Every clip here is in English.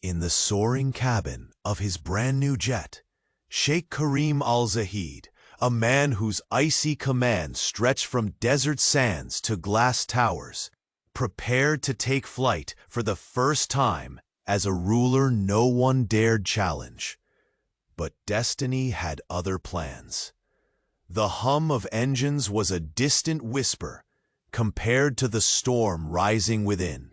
In the soaring cabin of his brand new jet, Sheikh Karim al-Zahid, a man whose icy command stretched from desert sands to glass towers, prepared to take flight for the first time as a ruler no one dared challenge. But destiny had other plans. The hum of engines was a distant whisper compared to the storm rising within.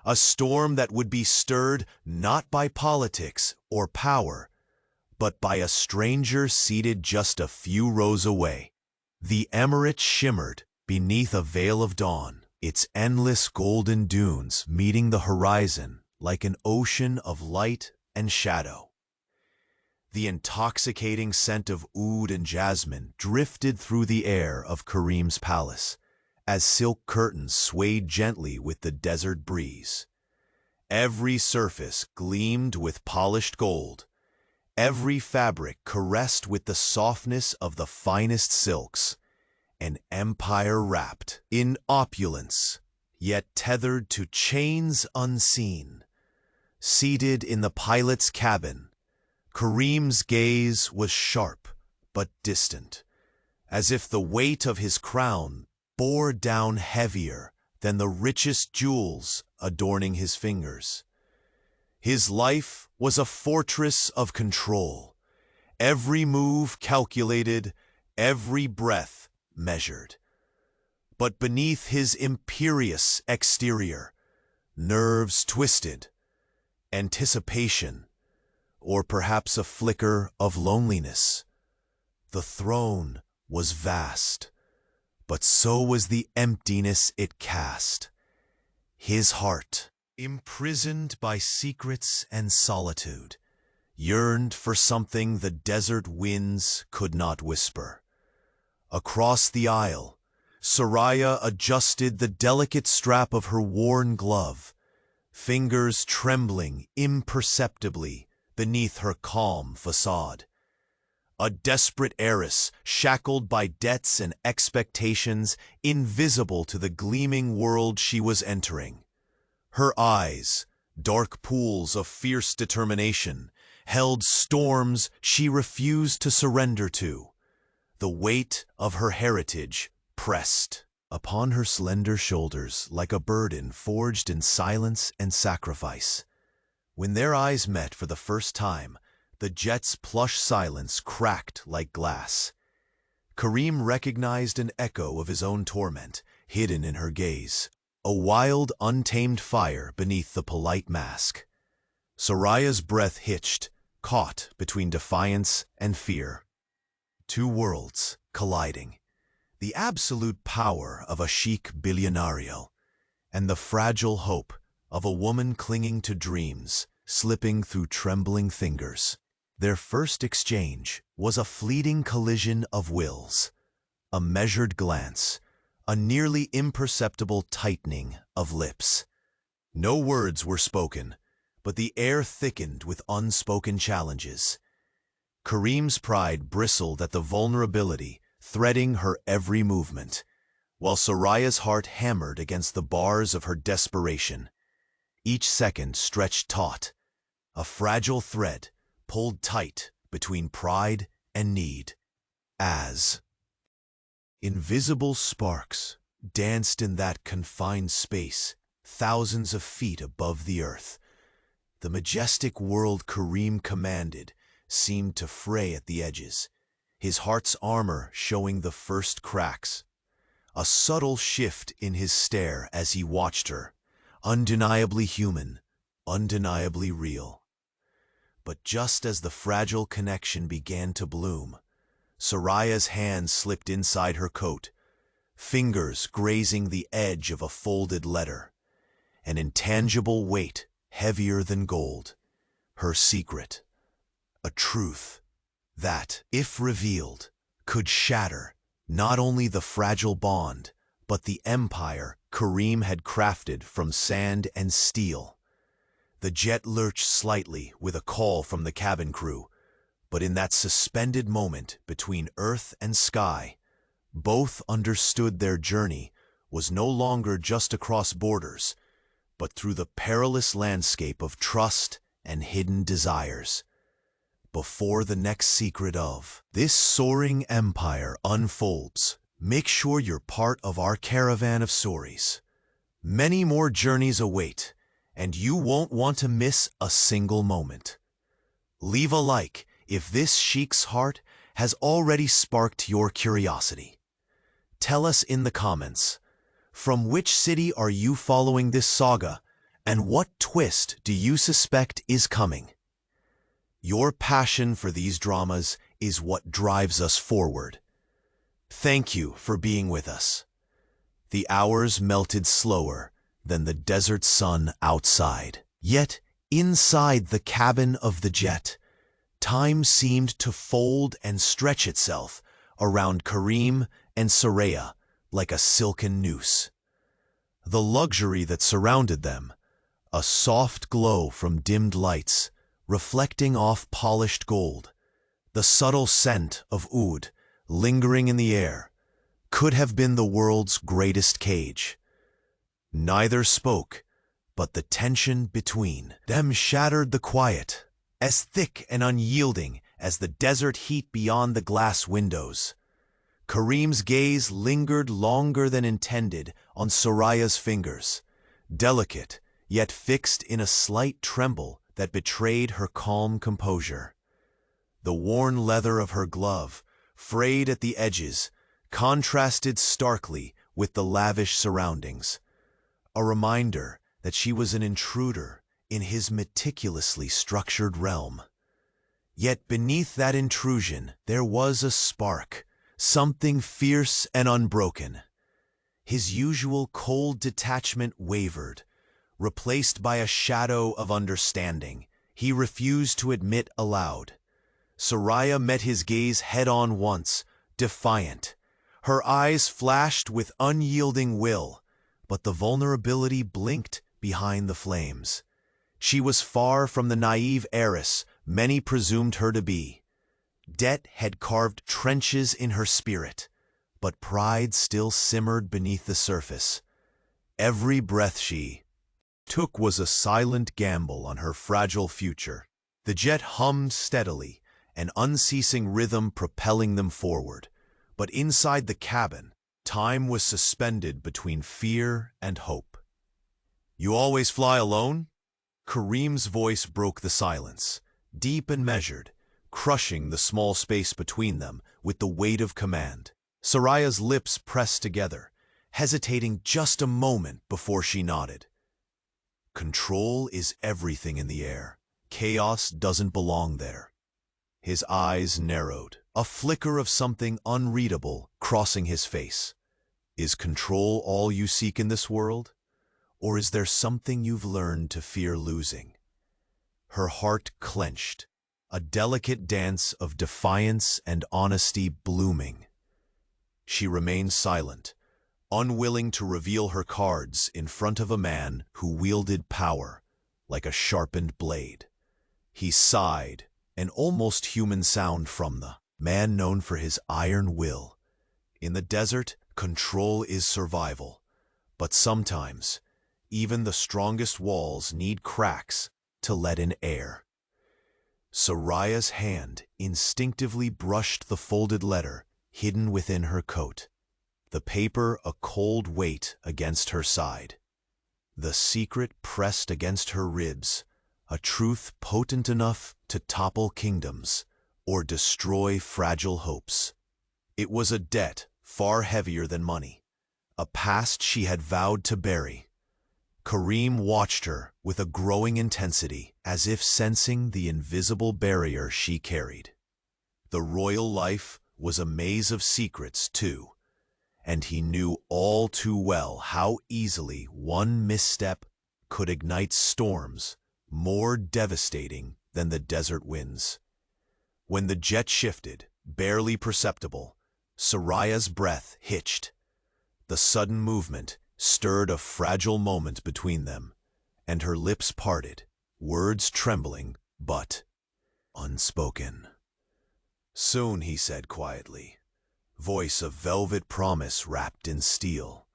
A storm that would be stirred not by politics or power, but by a stranger seated just a few rows away. The emirate shimmered beneath a veil of dawn, its endless golden dunes meeting the horizon like an ocean of light and shadow. The intoxicating scent of oud and jasmine drifted through the air of Karim's palace, as silk curtains swayed gently with the desert breeze. Every surface gleamed with polished gold, every fabric caressed with the softness of the finest silks, an empire wrapped in opulence, yet tethered to chains unseen. Seated in the pilot's cabin, Karim's gaze was sharp but distant, as if the weight of his crown bore down heavier than the richest jewels adorning his fingers. His life was a fortress of control, every move calculated, every breath measured. But beneath his imperious exterior, nerves twisted, anticipation, or perhaps a flicker of loneliness. The throne was vast, but so was the emptiness it cast. His heart, imprisoned by secrets and solitude, yearned for something the desert winds could not whisper. Across the aisle, Soraya adjusted the delicate strap of her worn glove, fingers trembling imperceptibly beneath her calm facade. A desperate heiress, shackled by debts and expectations, invisible to the gleaming world she was entering. Her eyes, dark pools of fierce determination, held storms she refused to surrender to. The weight of her heritage pressed upon her slender shoulders like a burden forged in silence and sacrifice. When their eyes met for the first time, the jet's plush silence cracked like glass. Karim recognized an echo of his own torment, hidden in her gaze, a wild, untamed fire beneath the polite mask. Soraya's breath hitched, caught between defiance and fear. Two worlds colliding. The absolute power of a chic billionaire, and the fragile hope of a woman clinging to dreams, slipping through trembling fingers. Their first exchange was a fleeting collision of wills, a measured glance, a nearly imperceptible tightening of lips. No words were spoken, but the air thickened with unspoken challenges. Karim's pride bristled at the vulnerability threading her every movement, while Soraya's heart hammered against the bars of her desperation. Each second stretched taut, a fragile thread pulled tight between pride and need, as invisible sparks danced in that confined space thousands of feet above the earth. The majestic world Karim commanded seemed to fray at the edges, his heart's armor showing the first cracks. A subtle shift in his stare as he watched her, undeniably human, undeniably real. But just as the fragile connection began to bloom, Soraya's hand slipped inside her coat, fingers grazing the edge of a folded letter, an intangible weight heavier than gold, her secret, a truth that, if revealed, could shatter not only the fragile bond, but the empire Karim had crafted from sand and steel. The jet lurched slightly with a call from the cabin crew, but in that suspended moment between earth and sky, both understood their journey was no longer just across borders, but through the perilous landscape of trust and hidden desires. Before the next secret of this soaring empire unfolds, make sure you're part of our caravan of stories. Many more journeys await, and you won't want to miss a single moment. Leave a like if this Sheikh's heart has already sparked your curiosity. Tell us in the comments, from which city are you following this saga, and what twist do you suspect is coming? Your passion for these dramas is what drives us forward. Thank you for being with us. The hours melted slower than the desert sun outside. Yet, inside the cabin of the jet, time seemed to fold and stretch itself around Kareem and Soraya like a silken noose. The luxury that surrounded them, a soft glow from dimmed lights, reflecting off polished gold, the subtle scent of oud lingering in the air, could have been the world's greatest cage. Neither spoke, but the tension between them shattered the quiet, as thick and unyielding as the desert heat beyond the glass windows. Kareem's gaze lingered longer than intended on Soraya's fingers, delicate yet fixed in a slight tremble that betrayed her calm composure. The worn leather of her glove, frayed at the edges, contrasted starkly with the lavish surroundings, a reminder that she was an intruder in his meticulously structured realm. Yet beneath that intrusion there was a spark, something fierce and unbroken. His usual cold detachment wavered, replaced by a shadow of understanding he refused to admit aloud. Soraya met his gaze head-on once, defiant. Her eyes flashed with unyielding will, but the vulnerability blinked behind the flames. She was far from the naive heiress many presumed her to be. Debt had carved trenches in her spirit, but pride still simmered beneath the surface. Every breath she took was a silent gamble on her fragile future. The jet hummed steadily, an unceasing rhythm propelling them forward. But inside the cabin, time was suspended between fear and hope. "You always fly alone?" Kareem's voice broke the silence, deep and measured, crushing the small space between them with the weight of command. Soraya's lips pressed together, hesitating just a moment before she nodded. "Control is everything in the air. Chaos doesn't belong there." His eyes narrowed, a flicker of something unreadable crossing his face. "Is control all you seek in this world? Or is there something you've learned to fear losing?" Her heart clenched, a delicate dance of defiance and honesty blooming. She remained silent, unwilling to reveal her cards in front of a man who wielded power like a sharpened blade. He sighed, an almost human sound from the man known for his iron will. In the desert, control is survival, but sometimes even the strongest walls need cracks to let in air. Soraya's hand instinctively brushed the folded letter hidden within her coat, the paper a cold weight against her side. The secret pressed against her ribs, a truth potent enough to topple kingdoms or destroy fragile hopes. It was a debt far heavier than money, a past she had vowed to bury. Kareem watched her with a growing intensity, as if sensing the invisible barrier she carried. The royal life was a maze of secrets, too, and he knew all too well how easily one misstep could ignite storms more devastating than the desert winds. When the jet shifted, barely perceptible, Soraya's breath hitched. The sudden movement stirred a fragile moment between them, and her lips parted, words trembling but unspoken. "Soon," he said quietly, voice of velvet promise wrapped in steel,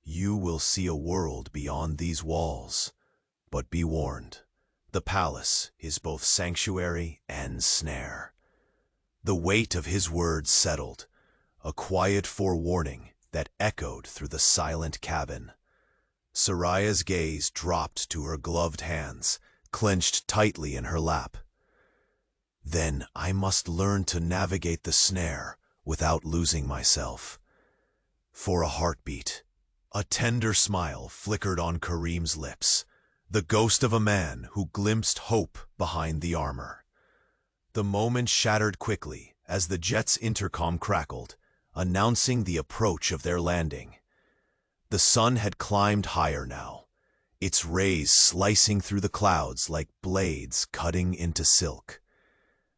"you will see a world beyond these walls. But be warned, The palace is both sanctuary and snare. The weight of his words settled, a quiet forewarning that echoed through the silent cabin. Soraya's gaze dropped to her gloved hands, clenched tightly in her lap. Then I must learn to navigate the snare without losing myself. For a heartbeat, a tender smile flickered on Kareem's lips, the ghost of a man who glimpsed hope behind the armor. The moment shattered quickly as the jet's intercom crackled, announcing the approach of their landing. The sun had climbed higher now, its rays slicing through the clouds like blades cutting into silk.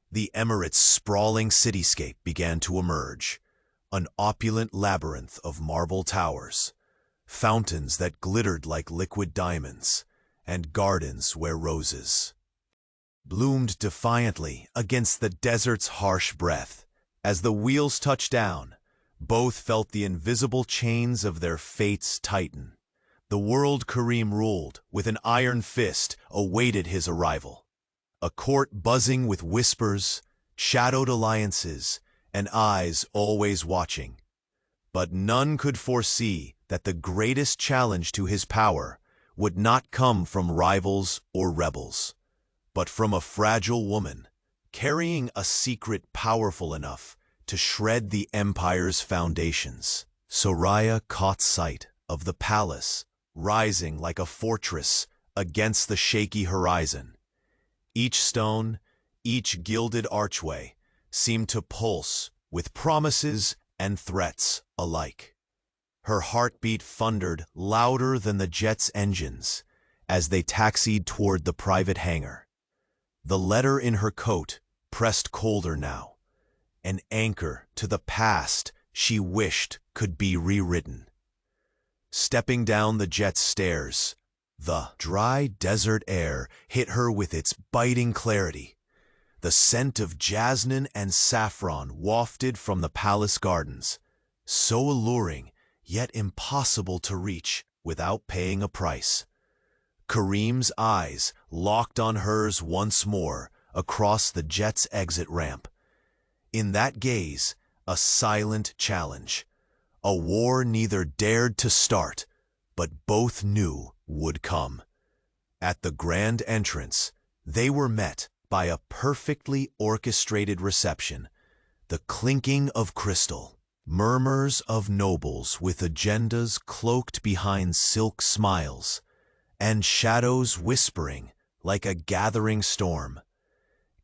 The Emirates' sprawling cityscape began to emerge, an opulent labyrinth of marble towers, fountains that glittered like liquid diamonds, and gardens where roses bloomed defiantly against the desert's harsh breath. As the wheels touched down, both felt the invisible chains of their fates tighten. The world Kareem ruled with an iron fist awaited his arrival. A court buzzing with whispers, shadowed alliances, and eyes always watching. But none could foresee that the greatest challenge to his power would not come from rivals or rebels, but from a fragile woman, carrying a secret powerful enough to shred the empire's foundations. Soraya caught sight of the palace, rising like a fortress against the shaky horizon. Each stone, each gilded archway, seemed to pulse with promises and threats alike. Her heartbeat thundered louder than the jet's engines as they taxied toward the private hangar. The letter in her coat pressed colder now, an anchor to the past she wished could be rewritten. Stepping down the jet's stairs, the dry desert air hit her with its biting clarity. The scent of jasmine and saffron wafted from the palace gardens, so alluring yet impossible to reach without paying a price. Kareem's eyes locked on hers once more across the jet's exit ramp. In that gaze, a silent challenge, a war neither dared to start, but both knew would come. At the grand entrance, they were met by a perfectly orchestrated reception, the clinking of crystal, murmurs of nobles with agendas cloaked behind silk smiles, and shadows whispering like a gathering storm.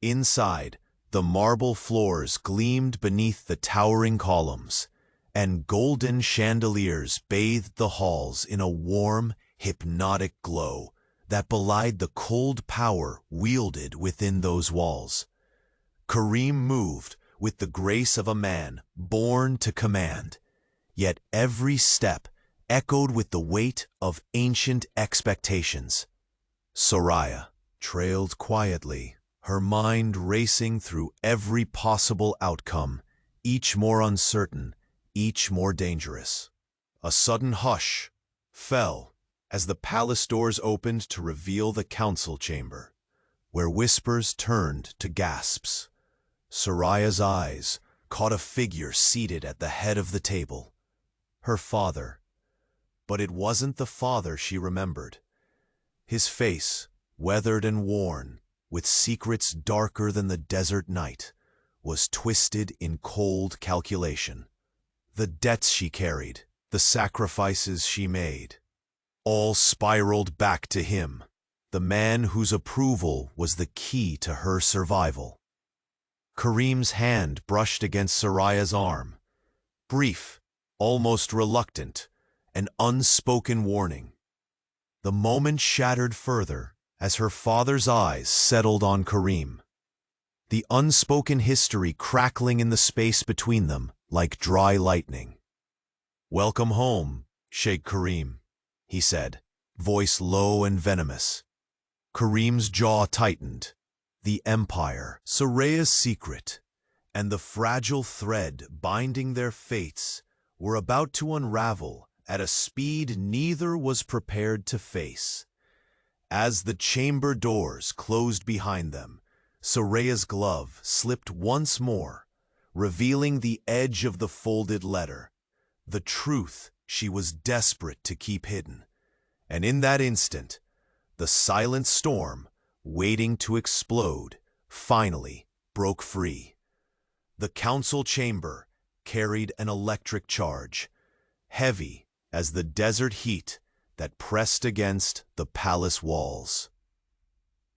Inside, the marble floors gleamed beneath the towering columns, and golden chandeliers bathed the halls in a warm, hypnotic glow that belied the cold power wielded within those walls. Kareem moved with the grace of a man born to command, yet every step echoed with the weight of ancient expectations. Soraya trailed quietly, her mind racing through every possible outcome, each more uncertain, each more dangerous. A sudden hush fell as the palace doors opened to reveal the council chamber, where whispers turned to gasps. Soraya's eyes caught a figure seated at the head of the table. Her father. But it wasn't the father she remembered. His face, weathered and worn, with secrets darker than the desert night, was twisted in cold calculation. The debts she carried, the sacrifices she made, all spiraled back to him, the man whose approval was the key to her survival. Kareem's hand brushed against Soraya's arm. Brief, almost reluctant, an unspoken warning. The moment shattered further as her father's eyes settled on Kareem, the unspoken history crackling in the space between them like dry lightning. "Welcome home, Sheikh Kareem," he said, voice low and venomous. Kareem's jaw tightened. The empire, Soraya's secret, and the fragile thread binding their fates were about to unravel at a speed neither was prepared to face. As the chamber doors closed behind them, Soraya's glove slipped once more, revealing the edge of the folded letter, the truth she was desperate to keep hidden. And in that instant, the silent storm, waiting to explode, finally broke free. The council chamber carried an electric charge, heavy as the desert heat that pressed against the palace walls.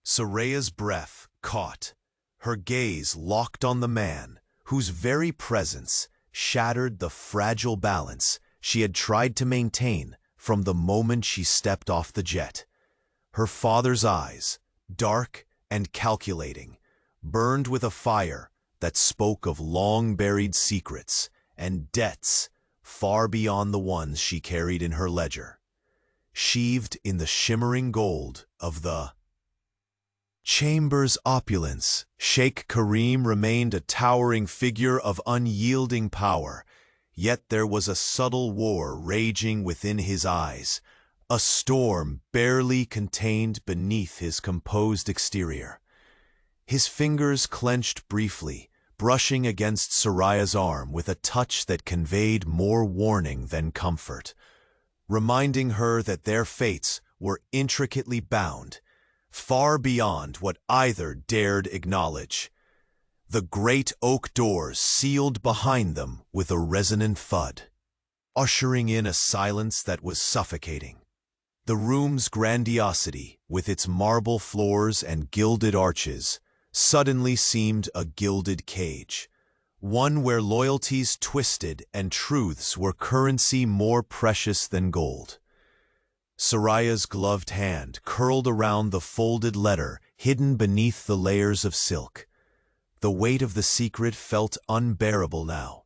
Soraya's breath caught, her gaze locked on the man whose very presence shattered the fragile balance she had tried to maintain from the moment she stepped off the jet. Her father's eyes, dark and calculating, burned with a fire that spoke of long-buried secrets and debts far beyond the ones she carried in her ledger. Sheathed in the shimmering gold of the chamber's opulence, Sheikh Karim remained a towering figure of unyielding power, yet there was a subtle war raging within his eyes, a storm barely contained beneath his composed exterior. His fingers clenched briefly, brushing against Soraya's arm with a touch that conveyed more warning than comfort, reminding her that their fates were intricately bound, far beyond what either dared acknowledge. The great oak doors sealed behind them with a resonant thud, ushering in a silence that was suffocating. The room's grandiosity, with its marble floors and gilded arches, suddenly seemed a gilded cage, one where loyalties twisted and truths were currency more precious than gold. Soraya's gloved hand curled around the folded letter hidden beneath the layers of silk. The weight of the secret felt unbearable now,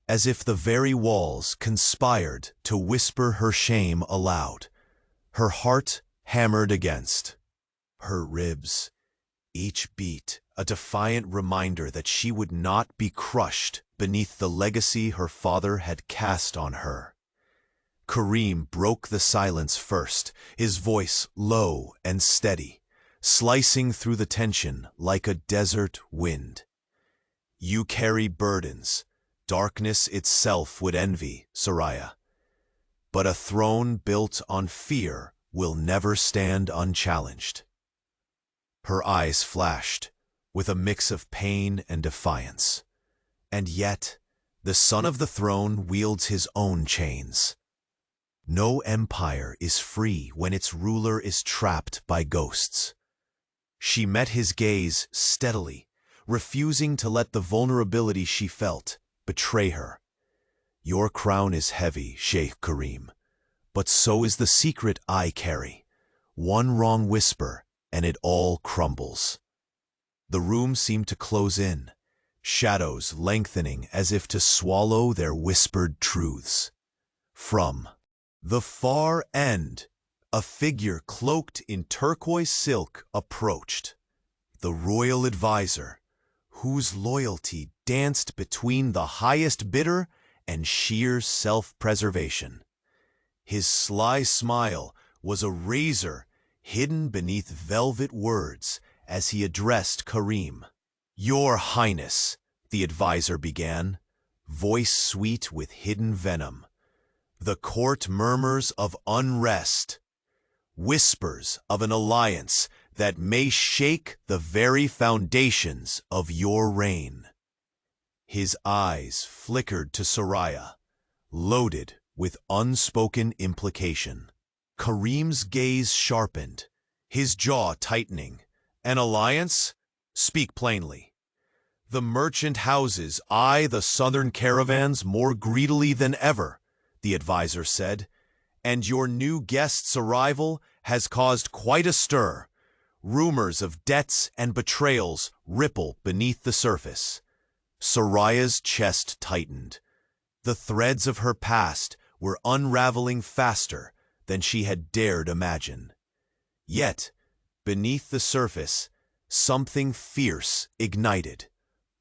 as if the very walls conspired to whisper her shame aloud. Her heart hammered against her ribs, each beat a defiant reminder that she would not be crushed beneath the legacy her father had cast on her. Karim broke the silence first, his voice low and steady, slicing through the tension like a desert wind. You carry burdens darkness itself would envy, Soraya. But a throne built on fear will never stand unchallenged. Her eyes flashed, with a mix of pain and defiance. And yet, the son of the throne wields his own chains. No empire is free when its ruler is trapped by ghosts. She met his gaze steadily, refusing to let the vulnerability she felt betray her. Your crown is heavy, Sheikh Karim, but so is the secret I carry. One wrong whisper, and it all crumbles. The room seemed to close in, shadows lengthening as if to swallow their whispered truths. From the far end, a figure cloaked in turquoise silk approached. The royal advisor, whose loyalty danced between the highest bidder and sheer self-preservation. His sly smile was a razor hidden beneath velvet words as he addressed Karim. Your Highness, the advisor began, voice sweet with hidden venom. The court murmurs of unrest, whispers of an alliance that may shake the very foundations of your reign. His eyes flickered to Soraya, loaded with unspoken implication. Karim's gaze sharpened, his jaw tightening. An alliance? Speak plainly. The merchant houses eye the southern caravans more greedily than ever, the advisor said, and your new guest's arrival has caused quite a stir. Rumors of debts and betrayals ripple beneath the surface. Soraya's chest tightened. The threads of her past were unraveling faster than she had dared imagine. Yet, beneath the surface, something fierce ignited.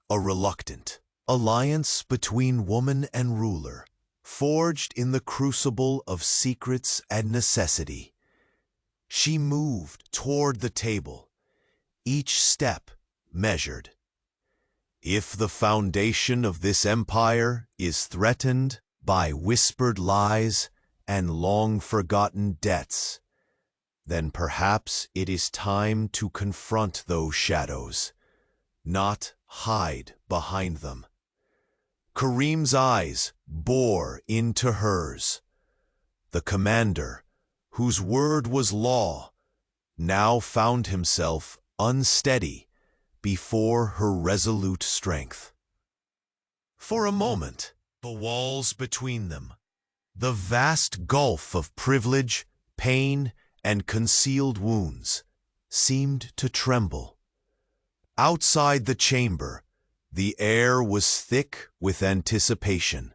A reluctant alliance between woman and ruler, forged in the crucible of secrets and necessity. She moved toward the table, each step measured. If the foundation of this empire is threatened by whispered lies and long-forgotten debts, then perhaps it is time to confront those shadows, not hide behind them. Kareem's eyes bore into hers. The commander, whose word was law, now found himself unsteady before her resolute strength. For a moment, the walls between them, the vast gulf of privilege, pain, and concealed wounds, seemed to tremble. Outside the chamber, the air was thick with anticipation.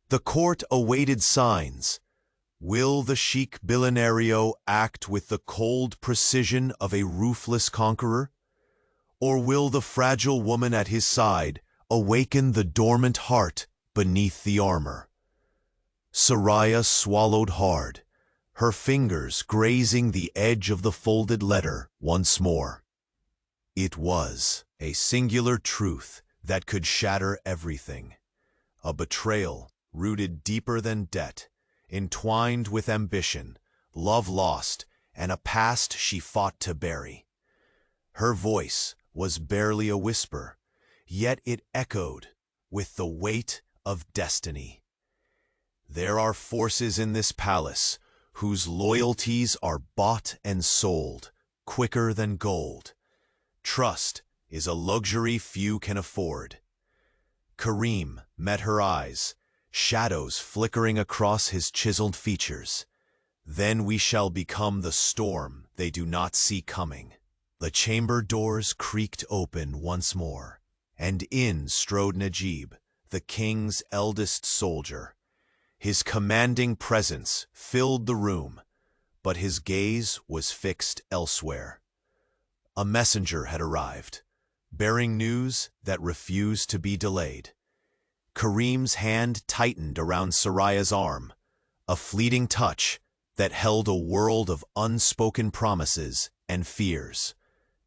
The court awaited signs. Will the Sheikh Billionaire act with the cold precision of a ruthless conqueror? Or will the fragile woman at his side awaken the dormant heart beneath the armor? Soraya swallowed hard, her fingers grazing the edge of the folded letter once more. It was a singular truth that could shatter everything. A betrayal rooted deeper than debt, entwined with ambition, love lost, and a past she fought to bury. Her voice was barely a whisper, yet it echoed with the weight of destiny. There are forces in this palace whose loyalties are bought and sold quicker than gold. Trust is a luxury few can afford. Kareem met her eyes, shadows flickering across his chiseled features. Then we shall become the storm they do not see coming. The chamber doors creaked open once more, and in strode Najib, the king's eldest soldier. His commanding presence filled the room, but his gaze was fixed elsewhere. A messenger had arrived, bearing news that refused to be delayed. Kareem's hand tightened around Soraya's arm, a fleeting touch that held a world of unspoken promises and fears.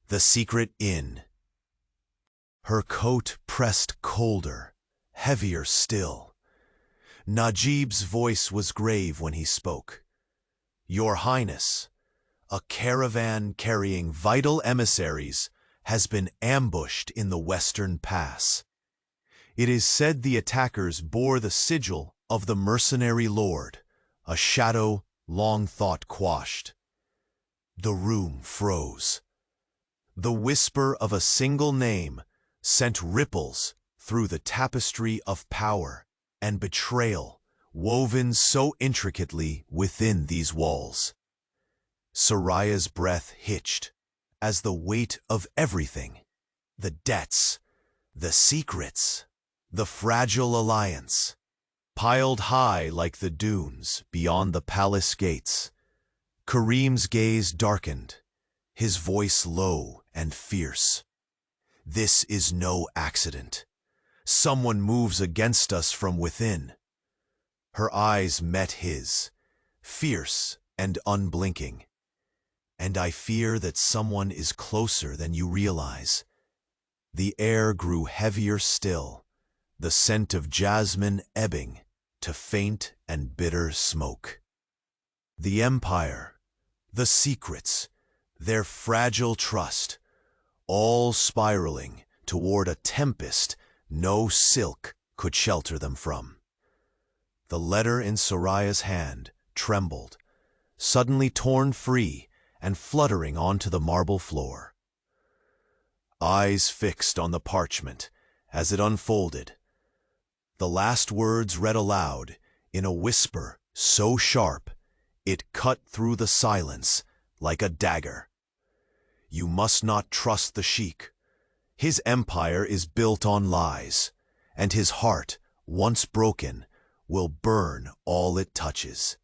The secret in. Her coat pressed colder, heavier still. Najib's voice was grave when he spoke. Your Highness, a caravan carrying vital emissaries has been ambushed in the Western Pass. It is said the attackers bore the sigil of the mercenary lord, a shadow long thought quashed. The room froze. The whisper of a single name sent ripples through the tapestry of power and betrayal woven so intricately within these walls. Soraya's breath hitched as the weight of everything, the debts, the secrets, the fragile alliance, piled high like the dunes beyond the palace gates. Kareem's gaze darkened, his voice low and fierce. This is no accident. Someone moves against us from within. Her eyes met his, fierce and unblinking. And I fear that someone is closer than you realize. The air grew heavier still, the scent of jasmine ebbing to faint and bitter smoke. The empire, the secrets, their fragile trust, all spiraling toward a tempest no silk could shelter them from. The letter in Soraya's hand trembled, suddenly torn free and fluttering onto the marble floor. Eyes fixed on the parchment as it unfolded. The last words read aloud in a whisper so sharp it cut through the silence like a dagger. You must not trust the Sheikh. His empire is built on lies, and his heart, once broken, will burn all it touches.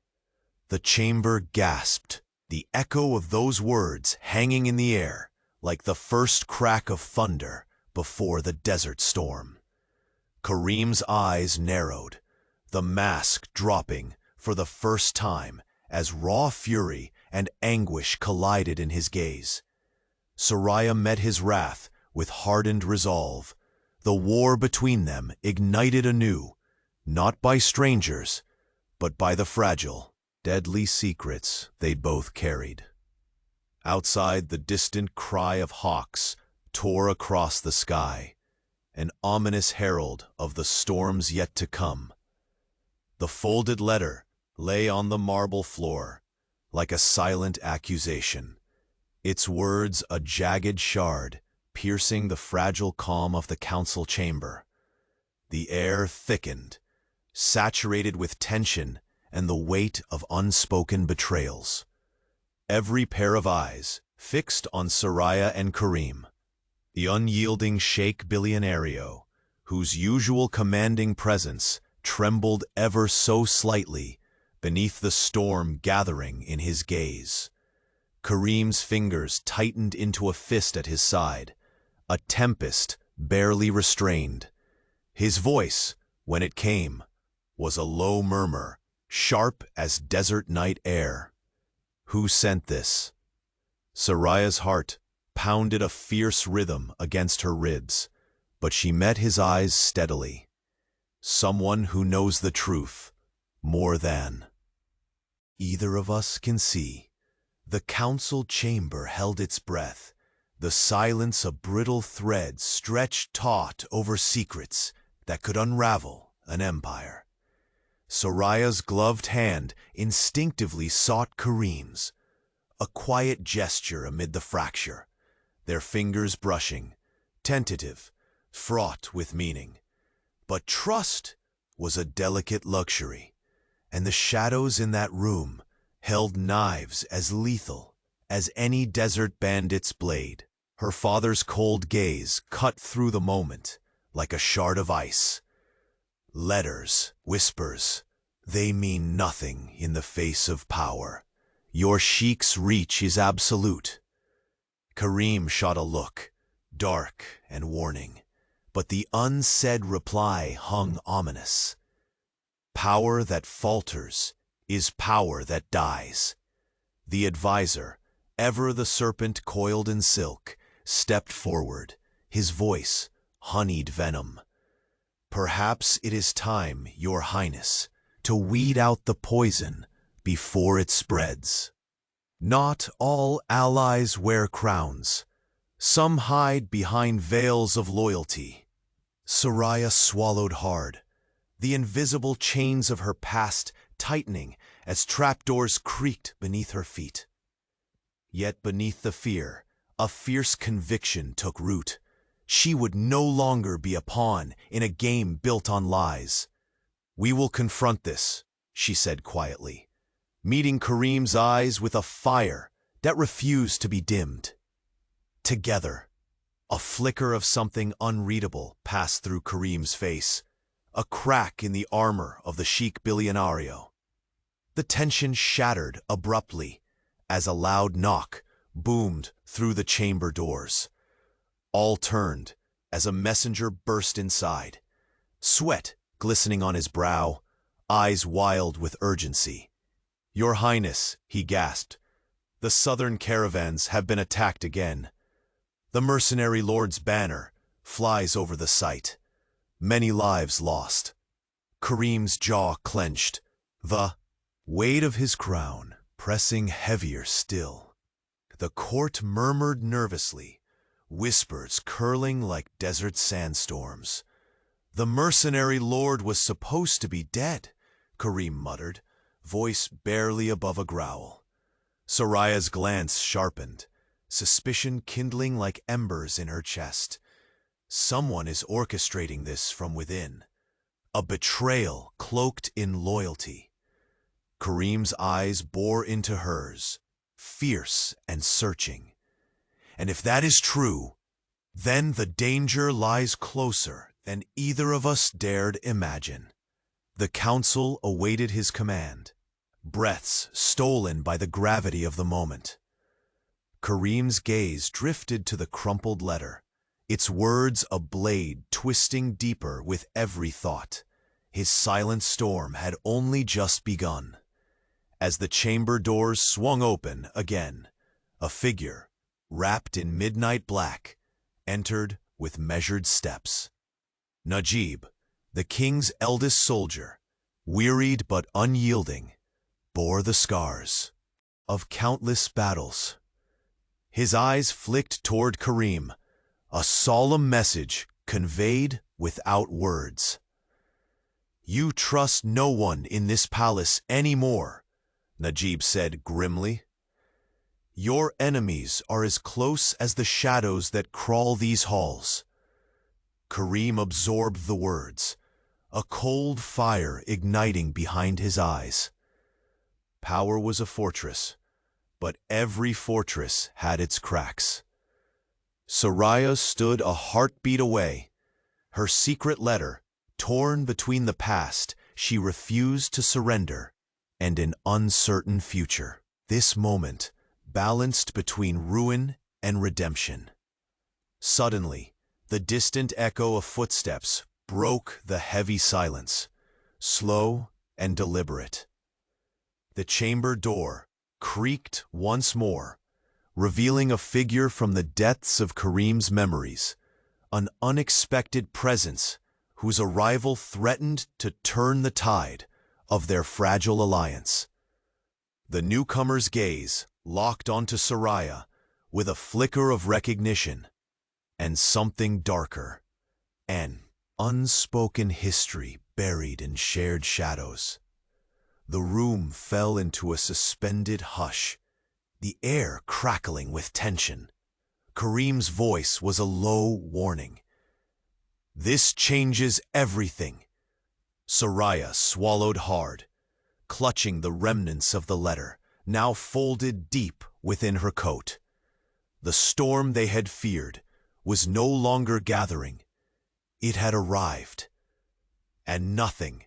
The chamber gasped, the echo of those words hanging in the air like the first crack of thunder before the desert storm. Kareem's eyes narrowed, the mask dropping for the first time as raw fury and anguish collided in his gaze. Soraya met his wrath with hardened resolve. The war between them ignited anew, not by strangers, but by the fragile, deadly secrets they'd both carried. Outside, the distant cry of hawks tore across the sky, an ominous herald of the storms yet to come. The folded letter lay on the marble floor, like a silent accusation, its words a jagged shard piercing the fragile calm of the council chamber. The air thickened, saturated with tension and the weight of unspoken betrayals. Every pair of eyes fixed on Soraya and Karim, the unyielding Sheikh Billionaire, whose usual commanding presence trembled ever so slightly beneath the storm gathering in his gaze. Karim's fingers tightened into a fist at his side, a tempest barely restrained. His voice, when it came, was a low murmur, sharp as desert night air. Who sent this? Soraya's heart pounded a fierce rhythm against her ribs, but she met his eyes steadily. Someone who knows the truth more than either of us can see. The council chamber held its breath, the silence a brittle thread stretched taut over secrets that could unravel an empire. Soraya's gloved hand instinctively sought Karim's, a quiet gesture amid the fracture, their fingers brushing, tentative, fraught with meaning. But trust was a delicate luxury, and the shadows in that room held knives as lethal as any desert bandit's blade. Her father's cold gaze cut through the moment like a shard of ice. Letters, whispers, they mean nothing in the face of power. Your Sheikh's reach is absolute. Karim shot a look, dark and warning, but the unsaid reply hung ominous. Power that falters is power that dies. The advisor, ever the serpent coiled in silk, stepped forward, his voice honeyed venom. Perhaps it is time, Your Highness, to weed out the poison before it spreads. Not all allies wear crowns. Some hide behind veils of loyalty. Soraya swallowed hard, the invisible chains of her past tightening as trapdoors creaked beneath her feet. Yet beneath the fear, a fierce conviction took root. She would no longer be a pawn in a game built on lies. We will confront this, she said quietly, meeting Karim's eyes with a fire that refused to be dimmed. Together, a flicker of something unreadable passed through Karim's face, a crack in the armor of the Sheikh Billionaire. The tension shattered abruptly as a loud knock boomed through the chamber doors. All turned as a messenger burst inside, sweat glistening on his brow, eyes wild with urgency. Your Highness, he gasped, the southern caravans have been attacked again. The mercenary lord's banner flies over the site. Many lives lost. Karim's jaw clenched, the weight of his crown pressing heavier still. The court murmured nervously, whispers curling like desert sandstorms. The mercenary lord was supposed to be dead, Karim muttered, voice barely above a growl. Soraya's glance sharpened, suspicion kindling like embers in her chest. Someone is orchestrating this from within. A betrayal cloaked in loyalty. Karim's eyes bore into hers, fierce and searching. And if that is true, then the danger lies closer than either of us dared imagine. The council awaited his command, breaths stolen by the gravity of the moment. Karim's gaze drifted to the crumpled letter, its words a blade twisting deeper with every thought. His silent storm had only just begun. As the chamber doors swung open again, a figure, wrapped in midnight black, entered with measured steps. Najib, the king's eldest soldier, wearied but unyielding, bore the scars of countless battles. His eyes flicked toward Karim, a solemn message conveyed without words. "You trust no one in this palace anymore," Najib said grimly. "Your enemies are as close as the shadows that crawl these halls." Karim absorbed the words, a cold fire igniting behind his eyes. Power was a fortress, but every fortress had its cracks. Soraya stood a heartbeat away. Her secret letter, torn between the past she refused to surrender and an uncertain future. This moment balanced between ruin and redemption. Suddenly, the distant echo of footsteps broke the heavy silence, slow and deliberate. The chamber door creaked once more, revealing a figure from the depths of Karim's memories, an unexpected presence whose arrival threatened to turn the tide of their fragile alliance. The newcomer's gaze locked onto Soraya with a flicker of recognition and something darker, an unspoken history buried in shared shadows. The room fell into a suspended hush, the air crackling with tension. Karim's voice was a low warning. "This changes everything." Soraya swallowed hard, clutching the remnants of the letter, now folded deep within her coat. The storm they had feared was no longer gathering. It had arrived. And nothing,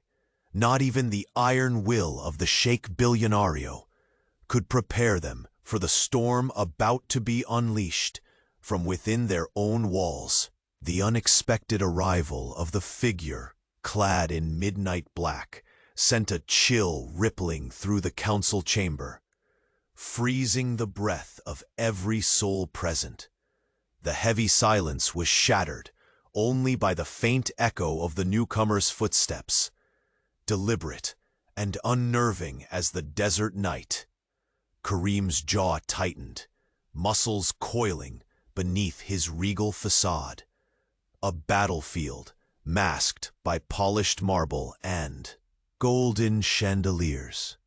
not even the iron will of the Sheikh Billionario, could prepare them for the storm about to be unleashed from within their own walls. The unexpected arrival of the figure, clad in midnight black, sent a chill rippling through the council chamber, freezing the breath of every soul present. The heavy silence was shattered only by the faint echo of the newcomer's footsteps, deliberate and unnerving as the desert night. Karim's jaw tightened, muscles coiling beneath his regal facade. A battlefield masked by polished marble and golden chandeliers.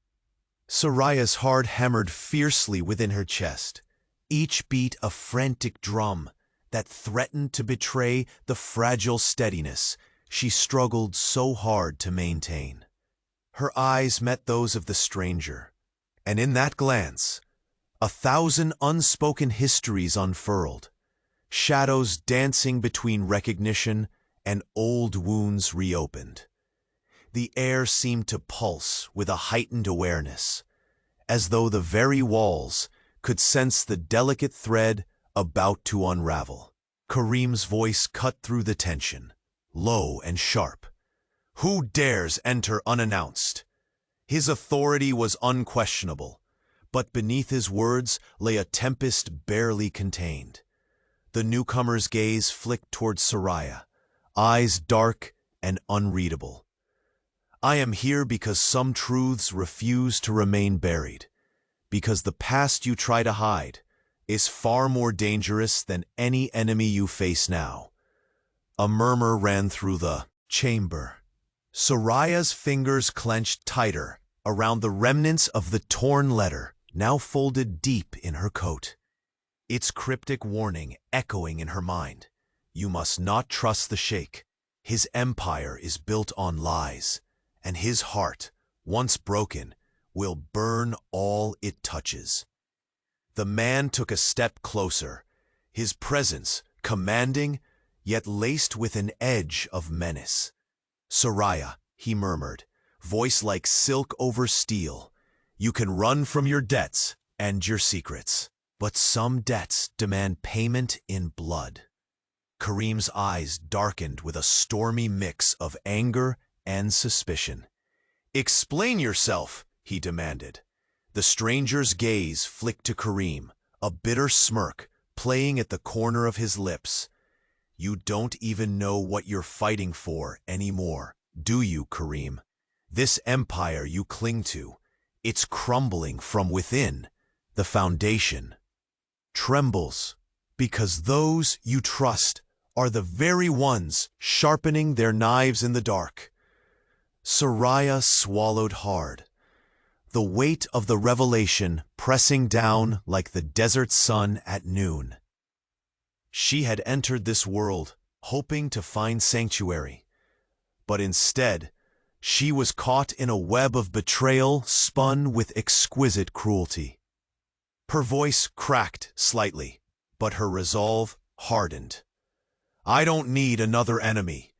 Soraya's heart hammered fiercely within her chest, each beat a frantic drum that threatened to betray the fragile steadiness she struggled so hard to maintain. Her eyes met those of the stranger, and in that glance, 1,000 unspoken histories unfurled, shadows dancing between recognition and old wounds reopened. The air seemed to pulse with a heightened awareness, as though the very walls could sense the delicate thread about to unravel. Karim's voice cut through the tension, low and sharp. "Who dares enter unannounced?" His authority was unquestionable, but beneath his words lay a tempest barely contained. The newcomer's gaze flicked toward Soraya, eyes dark and unreadable. "I am here because some truths refuse to remain buried, because the past you try to hide is far more dangerous than any enemy you face now." A murmur ran through the chamber. Soraya's fingers clenched tighter around the remnants of the torn letter, now folded deep in her coat. Its cryptic warning echoing in her mind. "You must not trust the Sheikh. His empire is built on lies, and his heart, once broken, will burn all it touches." The man took a step closer, his presence commanding, yet laced with an edge of menace. "Soraya," he murmured, voice like silk over steel, "you can run from your debts and your secrets, but some debts demand payment in blood." Karim's eyes darkened with a stormy mix of anger and suspicion. "Explain yourself," he demanded. The stranger's gaze flicked to Kareem, a bitter smirk playing at the corner of his lips. You don't even know what you're fighting for anymore, do you, Kareem? This empire you cling to, it's crumbling from within. The foundation trembles because those you trust are the very ones sharpening their knives in the dark. Soraya swallowed hard, the weight of the revelation pressing down like the desert sun at noon. She had entered this world hoping to find sanctuary, but instead, she was caught in a web of betrayal spun with exquisite cruelty. Her voice cracked slightly, but her resolve hardened. I don't need another enemy.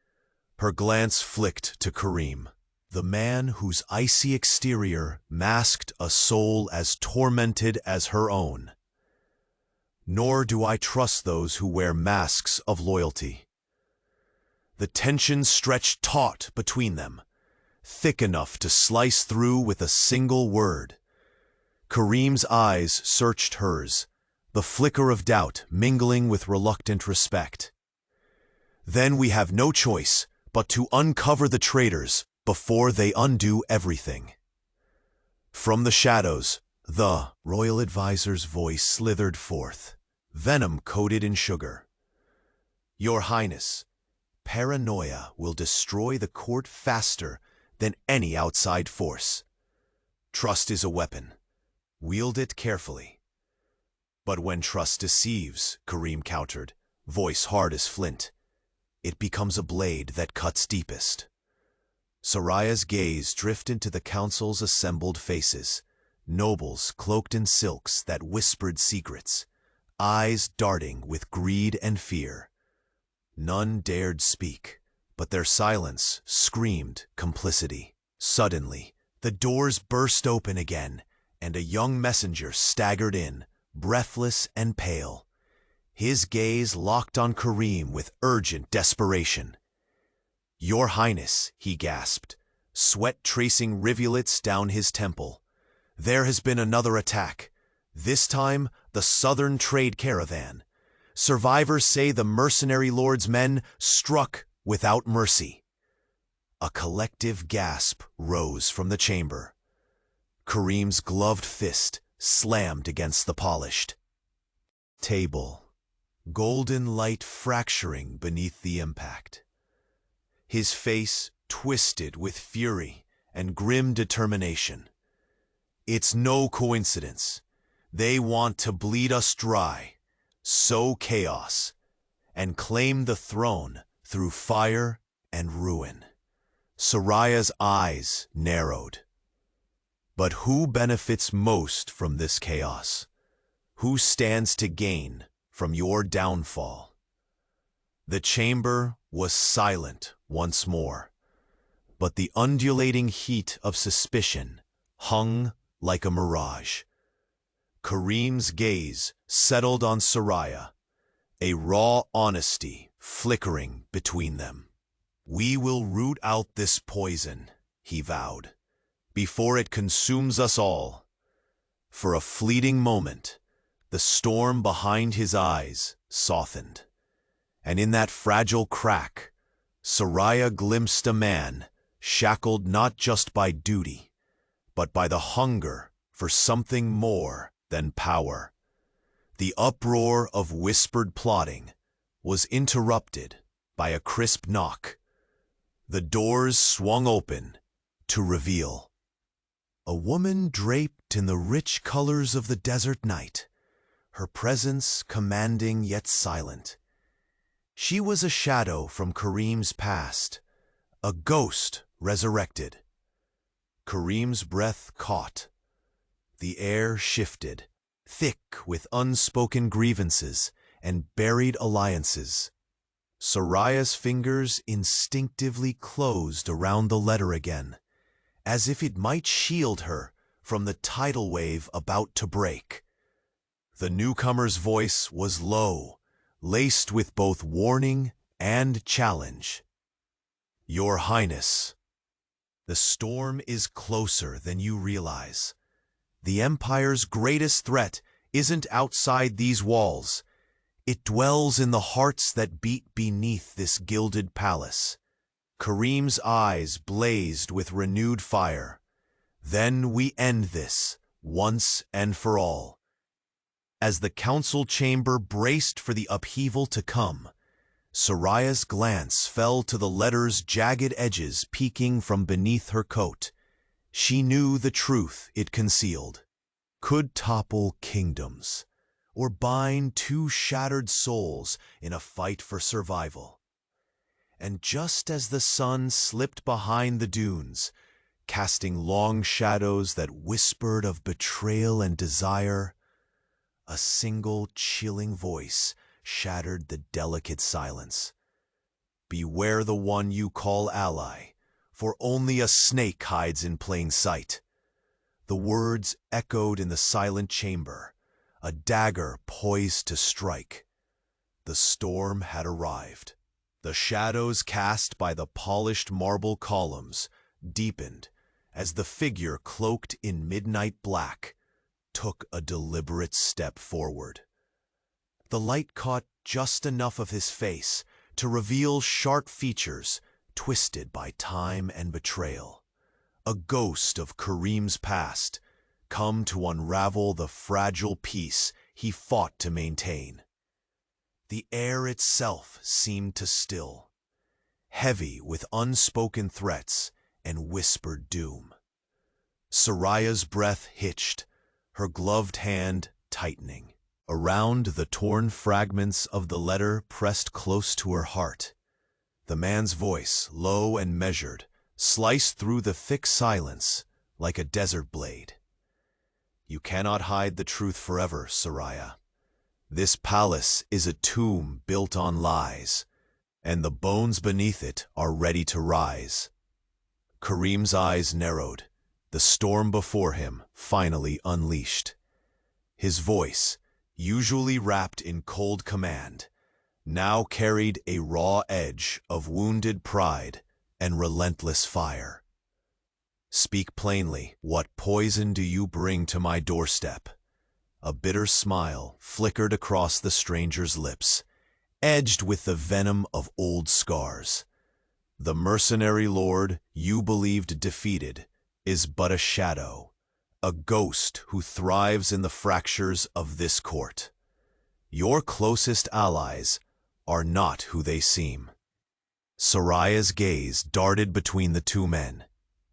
Her glance flicked to Kareem, the man whose icy exterior masked a soul as tormented as her own. Nor do I trust those who wear masks of loyalty. The tension stretched taut between them, thick enough to slice through with a single word. Kareem's eyes searched hers, the flicker of doubt mingling with reluctant respect. Then we have no choice but to uncover the traitors before they undo everything. From the shadows, the royal advisor's voice slithered forth, venom coated in sugar. Your Highness, paranoia will destroy the court faster than any outside force. Trust is a weapon. Wield it carefully. But when trust deceives, Kareem countered, voice hard as flint, it becomes a blade that cuts deepest. Soraya's gaze drifted into the council's assembled faces, nobles cloaked in silks that whispered secrets, eyes darting with greed and fear. None dared speak, but their silence screamed complicity. Suddenly, the doors burst open again, and a young messenger staggered in, breathless and pale. His gaze locked on Kareem with urgent desperation. Your Highness, he gasped, sweat tracing rivulets down his temple. There has been another attack. This time, the southern trade caravan. Survivors say the mercenary lord's men struck without mercy. A collective gasp rose from the chamber. Kareem's gloved fist slammed against the polished table, golden light fracturing beneath the impact. His face twisted with fury and grim determination. It's no coincidence. They want to bleed us dry, sow chaos, and claim the throne through fire and ruin. Soraya's eyes narrowed. But who benefits most from this chaos? Who stands to gain from your downfall? The chamber was silent once more, but the undulating heat of suspicion hung like a mirage. Kareem's gaze settled on Soraya, a raw honesty flickering between them. We will root out this poison, he vowed, before it consumes us all. For a fleeting moment, the storm behind his eyes softened, and in that fragile crack, Soraya glimpsed a man shackled not just by duty, but by the hunger for something more than power. The uproar of whispered plotting was interrupted by a crisp knock. The doors swung open to reveal a woman draped in the rich colors of the desert night, her presence commanding yet silent. She was a shadow from Kareem's past, a ghost resurrected. Kareem's breath caught. The air shifted, thick with unspoken grievances and buried alliances. Soraya's fingers instinctively closed around the letter again, as if it might shield her from the tidal wave about to break. The newcomer's voice was low, laced with both warning and challenge. Your Highness, the storm is closer than you realize. The Empire's greatest threat isn't outside these walls. It dwells in the hearts that beat beneath this gilded palace. Kareem's eyes blazed with renewed fire. Then we end this, once and for all. As the council chamber braced for the upheaval to come, Soraya's glance fell to the letter's jagged edges peeking from beneath her coat. She knew the truth it concealed. Could topple kingdoms, or bind two shattered souls in a fight for survival. And just as the sun slipped behind the dunes, casting long shadows that whispered of betrayal and desire, a single chilling voice shattered the delicate silence. Beware the one you call ally, for only a snake hides in plain sight. The words echoed in the silent chamber, a dagger poised to strike. The storm had arrived. The shadows cast by the polished marble columns deepened as the figure cloaked in midnight black took a deliberate step forward. The light caught just enough of his face to reveal sharp features twisted by time and betrayal. A ghost of Kareem's past, come to unravel the fragile peace he fought to maintain. The air itself seemed to still, heavy with unspoken threats and whispered doom. Soraya's breath hitched, her gloved hand tightening. Around the torn fragments of the letter pressed close to her heart. The man's voice, low and measured, sliced through the thick silence like a desert blade. You cannot hide the truth forever, Soraya. This palace is a tomb built on lies, and the bones beneath it are ready to rise. Kareem's eyes narrowed, the storm before him finally unleashed. His voice, usually wrapped in cold command, now carried a raw edge of wounded pride and relentless fire. Speak plainly, what poison do you bring to my doorstep? A bitter smile flickered across the stranger's lips, edged with the venom of old scars. The mercenary lord you believed defeated is but a shadow, a ghost who thrives in the fractures of this court. Your closest allies are not who they seem. Soraya's gaze darted between the two men,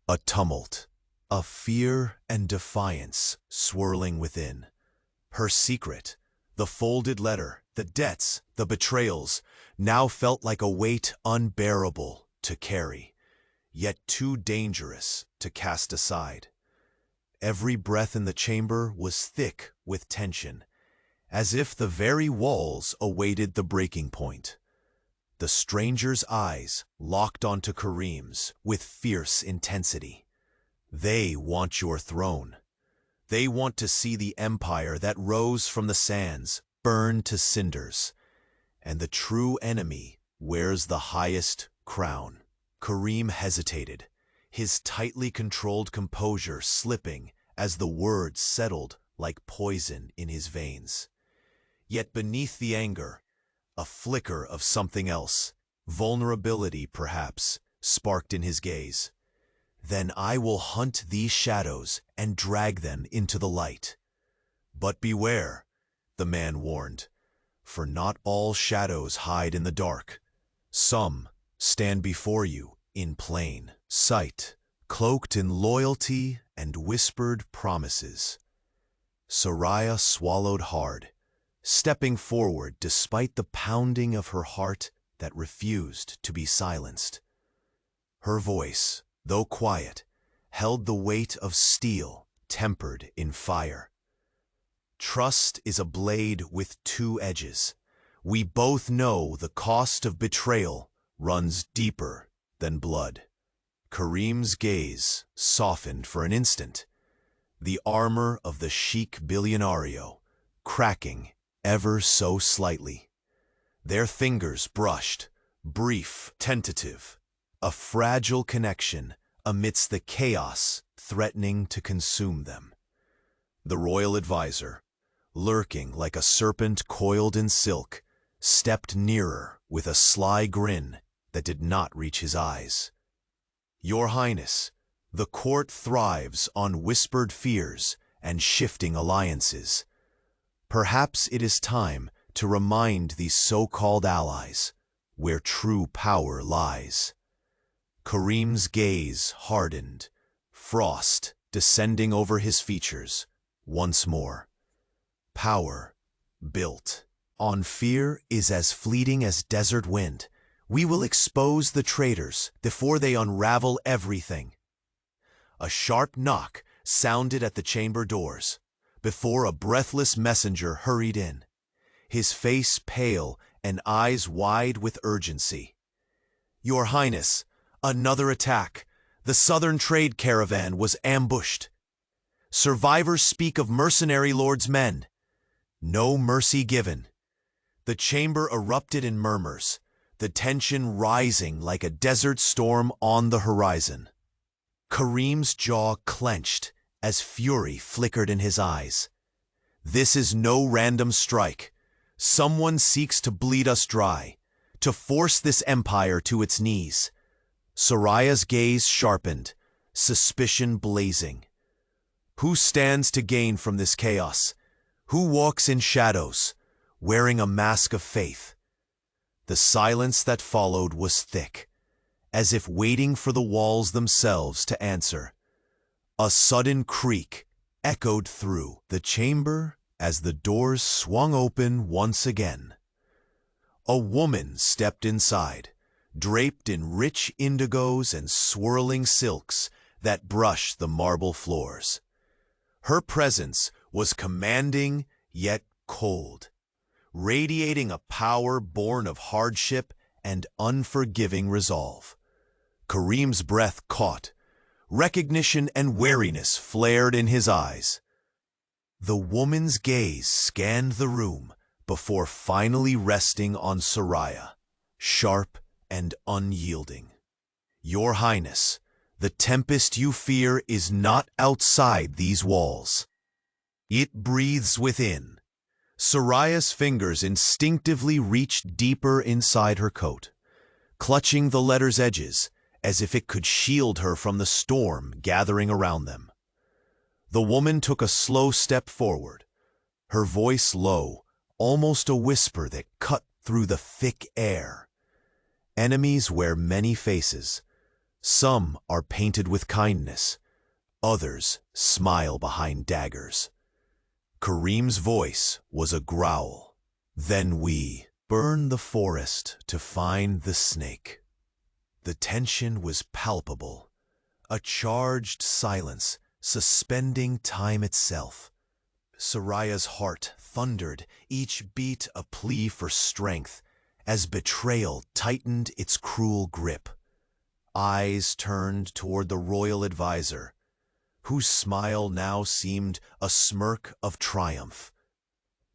a tumult, of fear and defiance swirling within. Her secret, the folded letter, the debts, the betrayals, now felt like a weight unbearable to carry, yet too dangerous to cast aside. Every breath in the chamber was thick with tension, as if the very walls awaited the breaking point. The stranger's eyes locked onto Kareem's with fierce intensity. They want your throne. They want to see the empire that rose from the sands burned to cinders, and the true enemy wears the highest crown. Kareem hesitated, his tightly controlled composure slipping as the words settled like poison in his veins. Yet beneath the anger, a flicker of something else, vulnerability perhaps, sparked in his gaze. Then I will hunt these shadows and drag them into the light. But beware, the man warned, for not all shadows hide in the dark. Some stand before you in plain sight, cloaked in loyalty and whispered promises. Soraya swallowed hard, stepping forward despite the pounding of her heart that refused to be silenced. Her voice, though quiet, held the weight of steel tempered in fire. Trust is a blade with two edges. We both know the cost of betrayal runs deeper than blood. Kareem's gaze softened for an instant, the armor of the Sheikh Billionario cracking ever so slightly. Their fingers brushed, brief, tentative, a fragile connection amidst the chaos threatening to consume them. The royal advisor, lurking like a serpent coiled in silk, stepped nearer with a sly grin that did not reach his eyes. "Your Highness, the court thrives on whispered fears and shifting alliances. Perhaps it is time to remind these so-called allies where true power lies." Kareem's gaze hardened, frost descending over his features once more. Power, built on fear, is as fleeting as desert wind. We will expose the traitors before they unravel everything. A sharp knock sounded at the chamber doors before a breathless messenger hurried in, his face pale and eyes wide with urgency. "Your Highness, another attack. The southern trade caravan was ambushed. Survivors speak of mercenary lords' men. No mercy given." The chamber erupted in murmurs, the tension rising like a desert storm on the horizon. Kareem's jaw clenched as fury flickered in his eyes. This is no random strike. Someone seeks to bleed us dry, to force this empire to its knees. Soraya's gaze sharpened, suspicion blazing. Who stands to gain from this chaos? Who walks in shadows, wearing a mask of faith? The silence that followed was thick, as if waiting for the walls themselves to answer. A sudden creak echoed through the chamber as the doors swung open once again. A woman stepped inside, draped in rich indigos and swirling silks that brushed the marble floors. Her presence was commanding yet cold, radiating a power born of hardship and unforgiving resolve. Kareem's breath caught. Recognition and wariness flared in his eyes. The woman's gaze scanned the room before finally resting on Soraya, sharp and unyielding. "Your Highness, the tempest you fear is not outside these walls. It breathes within." Soraya's fingers instinctively reached deeper inside her coat, clutching the letter's edges as if it could shield her from the storm gathering around them. The woman took a slow step forward, her voice low, almost a whisper that cut through the thick air. "Enemies wear many faces. Some are painted with kindness. Others smile behind daggers." Kareem's voice was a growl. "Then we burn the forest to find the snake." The tension was palpable, a charged silence suspending time itself. Soraya's heart thundered, each beat a plea for strength, as betrayal tightened its cruel grip. Eyes turned toward the royal advisor, whose smile now seemed a smirk of triumph.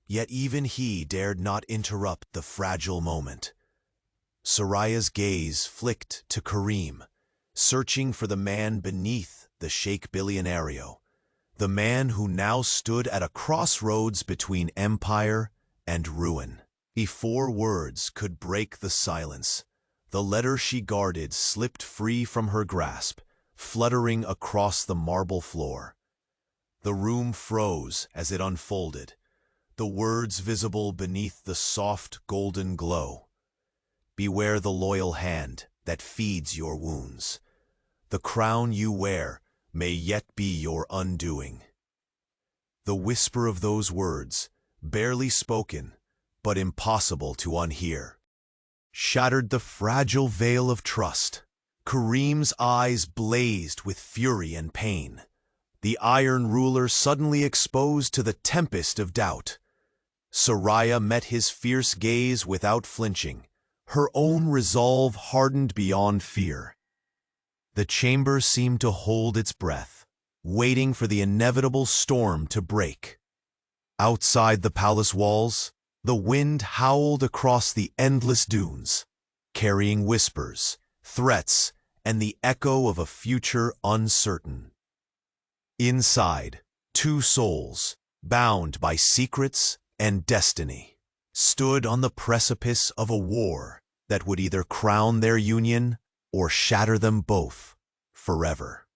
Yet even he dared not interrupt the fragile moment. Soraya's gaze flicked to Kareem, searching for the man beneath the Sheikh Billionaire, the man who now stood at a crossroads between empire and ruin. Before words could break the silence, the letter she guarded slipped free from her grasp, fluttering across the marble floor. The room froze as it unfolded, the words visible beneath the soft golden glow. "Beware the loyal hand that feeds your wounds. The crown you wear may yet be your undoing." The whisper of those words, barely spoken, but impossible to unhear, shattered the fragile veil of trust. Kareem's eyes blazed with fury and pain, the iron ruler suddenly exposed to the tempest of doubt. Soraya met his fierce gaze without flinching, her own resolve hardened beyond fear. The chamber seemed to hold its breath, waiting for the inevitable storm to break. Outside the palace walls, the wind howled across the endless dunes, carrying whispers, threats, and the echo of a future uncertain. Inside, Two souls, bound by secrets and destiny, stood on the precipice of a war that would either crown their union or shatter them both forever.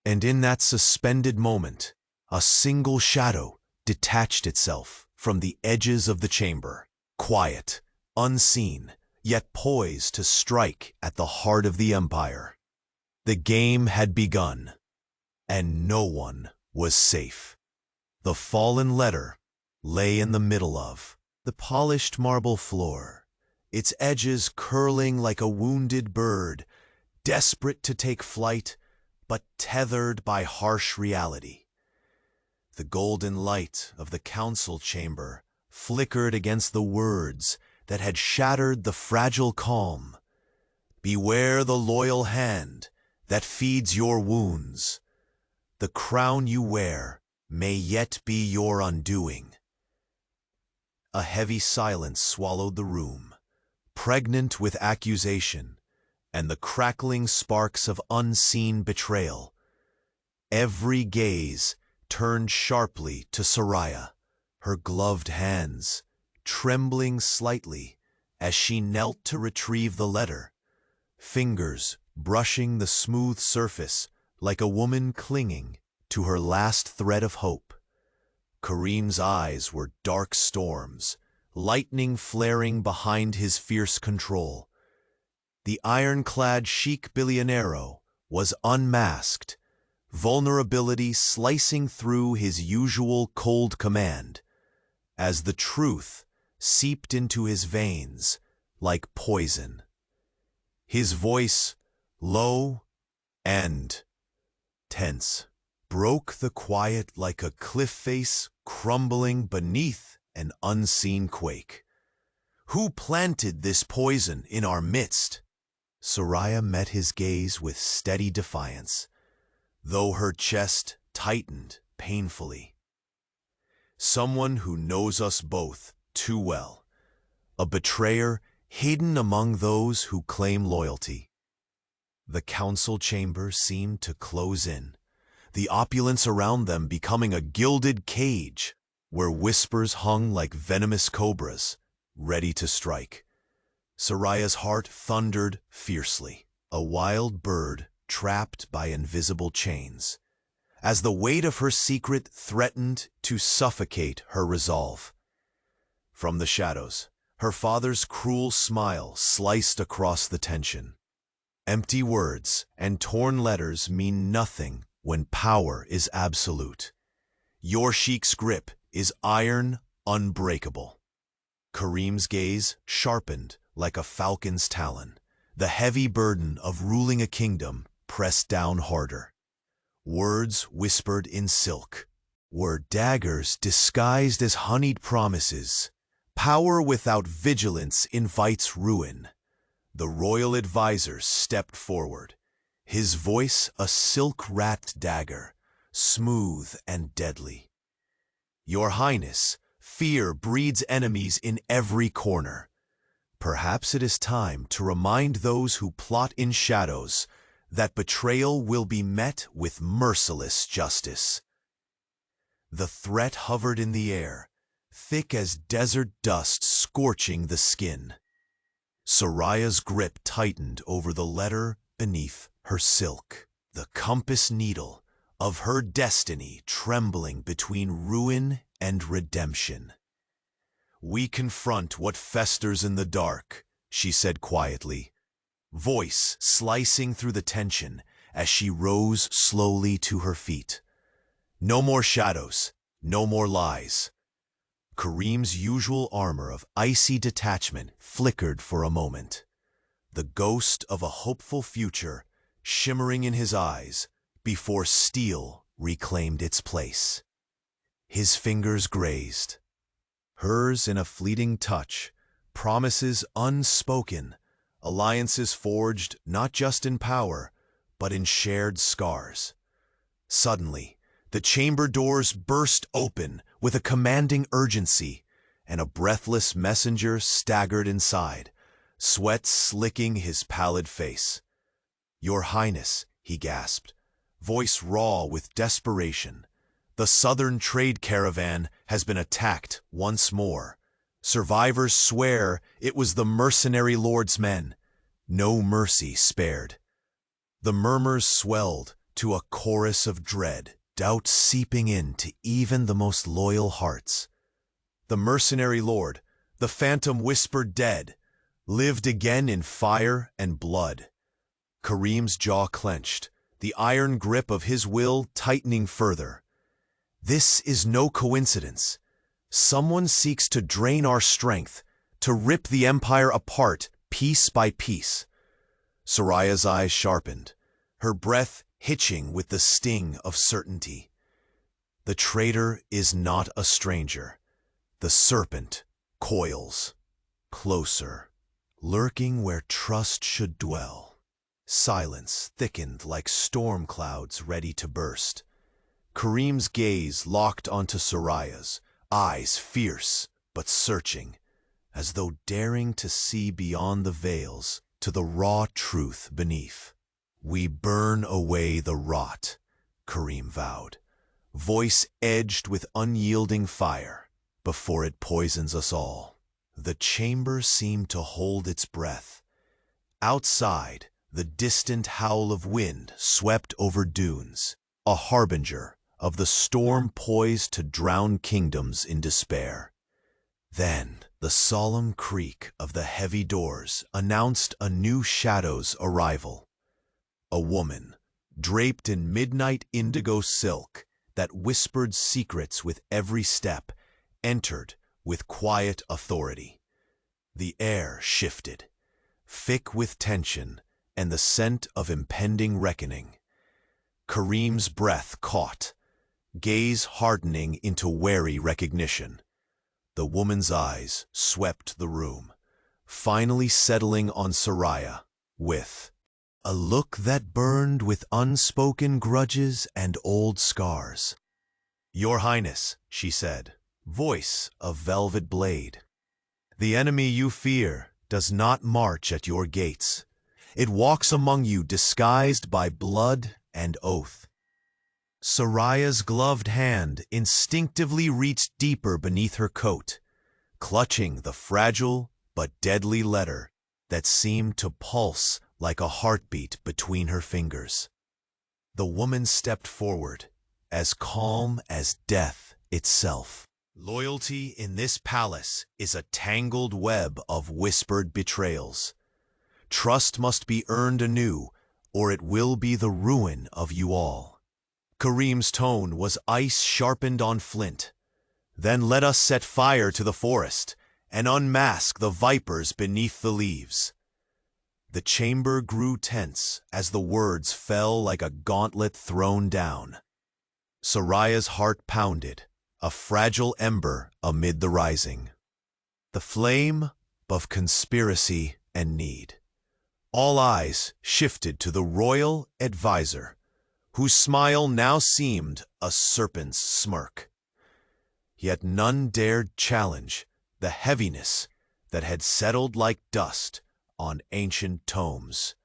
And in that suspended moment, a single shadow detached itself from the edges of the chamber, quiet, unseen, yet poised to strike at the heart of the empire. The game had begun, and no one was safe. The fallen letter lay in the middle of the polished marble floor, its edges curling like a wounded bird, desperate to take flight, but tethered by harsh reality. The golden light of the council chamber flickered against the words that had shattered the fragile calm. Beware the loyal hand that feeds your wounds. The crown you wear may yet be your undoing. A heavy silence swallowed the room, pregnant with accusation and the crackling sparks of unseen betrayal. Every gaze turned sharply to Soraya, her gloved hands trembling slightly as she knelt to retrieve the letter, fingers brushing the smooth surface like a woman clinging to her last thread of hope. Kareem's eyes were dark storms, lightning flaring behind his fierce control. The iron-clad Sheikh Billionaire was unmasked, vulnerability slicing through his usual cold command, as the truth seeped into his veins like poison. His voice, low and tense, broke the quiet like a cliff face crumbling beneath an unseen quake. Who planted this poison in our midst? Soraya met his gaze with steady defiance, though her chest tightened painfully. Someone who knows us both too well, a betrayer hidden among those who claim loyalty. The council chamber seemed to close in, the opulence around them becoming a gilded cage where whispers hung like venomous cobras, ready to strike. Soraya's heart thundered fiercely, a wild bird trapped by invisible chains, as the weight of her secret threatened to suffocate her resolve. From the shadows, her father's cruel smile sliced across the tension. Empty words and torn letters mean nothing when power is absolute. Your Sheikh's grip is iron, unbreakable. Kareem's gaze sharpened like a falcon's talon, the heavy burden of ruling a kingdom pressed down harder. Words whispered in silk were daggers disguised as honeyed promises. Power without vigilance invites ruin. The royal advisor stepped forward, his voice a silk-wrapped dagger, smooth and deadly. Your Highness, fear breeds enemies in every corner. Perhaps it is time to remind those who plot in shadows that betrayal will be met with merciless justice. The threat hovered in the air, thick as desert dust scorching the skin. Soraya's grip tightened over the letter beneath her silk, the compass needle of her destiny trembling between ruin and redemption. We confront what festers in the dark, she said quietly, voice slicing through the tension as she rose slowly to her feet. No more shadows, no more lies. Kareem's usual armor of icy detachment flickered for a moment, the ghost of a hopeful future shimmering in his eyes before steel reclaimed its place. His fingers grazed, hers in a fleeting touch, promises unspoken, alliances forged not just in power, but in shared scars. Suddenly, the chamber doors burst open with a commanding urgency, and a breathless messenger staggered inside, sweat slicking his pallid face. Your Highness, he gasped, voice raw with desperation, The southern trade caravan has been attacked once more. Survivors swear it was the mercenary lord's men. No mercy spared. The murmurs swelled to a chorus of dread, doubt seeping into even the most loyal hearts. The mercenary lord, the phantom whispered dead, lived again in fire and blood. Kareem's jaw clenched, the iron grip of his will tightening further. This is no coincidence. Someone seeks to drain our strength, to rip the empire apart piece by piece. Soraya's eyes sharpened, her breath hitching with the sting of certainty. The traitor is not a stranger. The serpent coils closer, lurking where trust should dwell. Silence thickened like storm clouds ready to burst. Kareem's gaze locked onto Soraya's, eyes fierce but searching, as though daring to see beyond the veils to the raw truth beneath. "We burn away the rot," Kareem vowed, voice edged with unyielding fire, "before it poisons us all." The chamber seemed to hold its breath. Outside, the distant howl of wind swept over dunes, a harbinger of the storm poised to drown kingdoms in despair. Then, the solemn creak of the heavy doors announced a new shadow's arrival. A woman, draped in midnight indigo silk that whispered secrets with every step, entered with quiet authority. The air shifted, thick with tension and the scent of impending reckoning. Kareem's breath caught, gaze hardening into wary recognition. The woman's eyes swept the room, finally settling on Soraya with a look that burned with unspoken grudges and old scars. "Your Highness," she said, voice of velvet blade, "the enemy you fear does not march at your gates. It walks among you disguised by blood and oath." Soraya's gloved hand instinctively reached deeper beneath her coat, clutching the fragile but deadly letter that seemed to pulse like a heartbeat between her fingers. The woman stepped forward, as calm as death itself. "Loyalty in this palace is a tangled web of whispered betrayals. Trust must be earned anew, or it will be the ruin of you all." Kareem's tone was ice sharpened on flint. "Then let us set fire to the forest and unmask the vipers beneath the leaves." The chamber grew tense as the words fell like a gauntlet thrown down. Soraya's heart pounded, a fragile ember amid the rising. The flame of conspiracy and need. All eyes shifted to the royal advisor, whose smile now seemed a serpent's smirk. Yet none dared challenge the heaviness that had settled like dust on ancient tomes.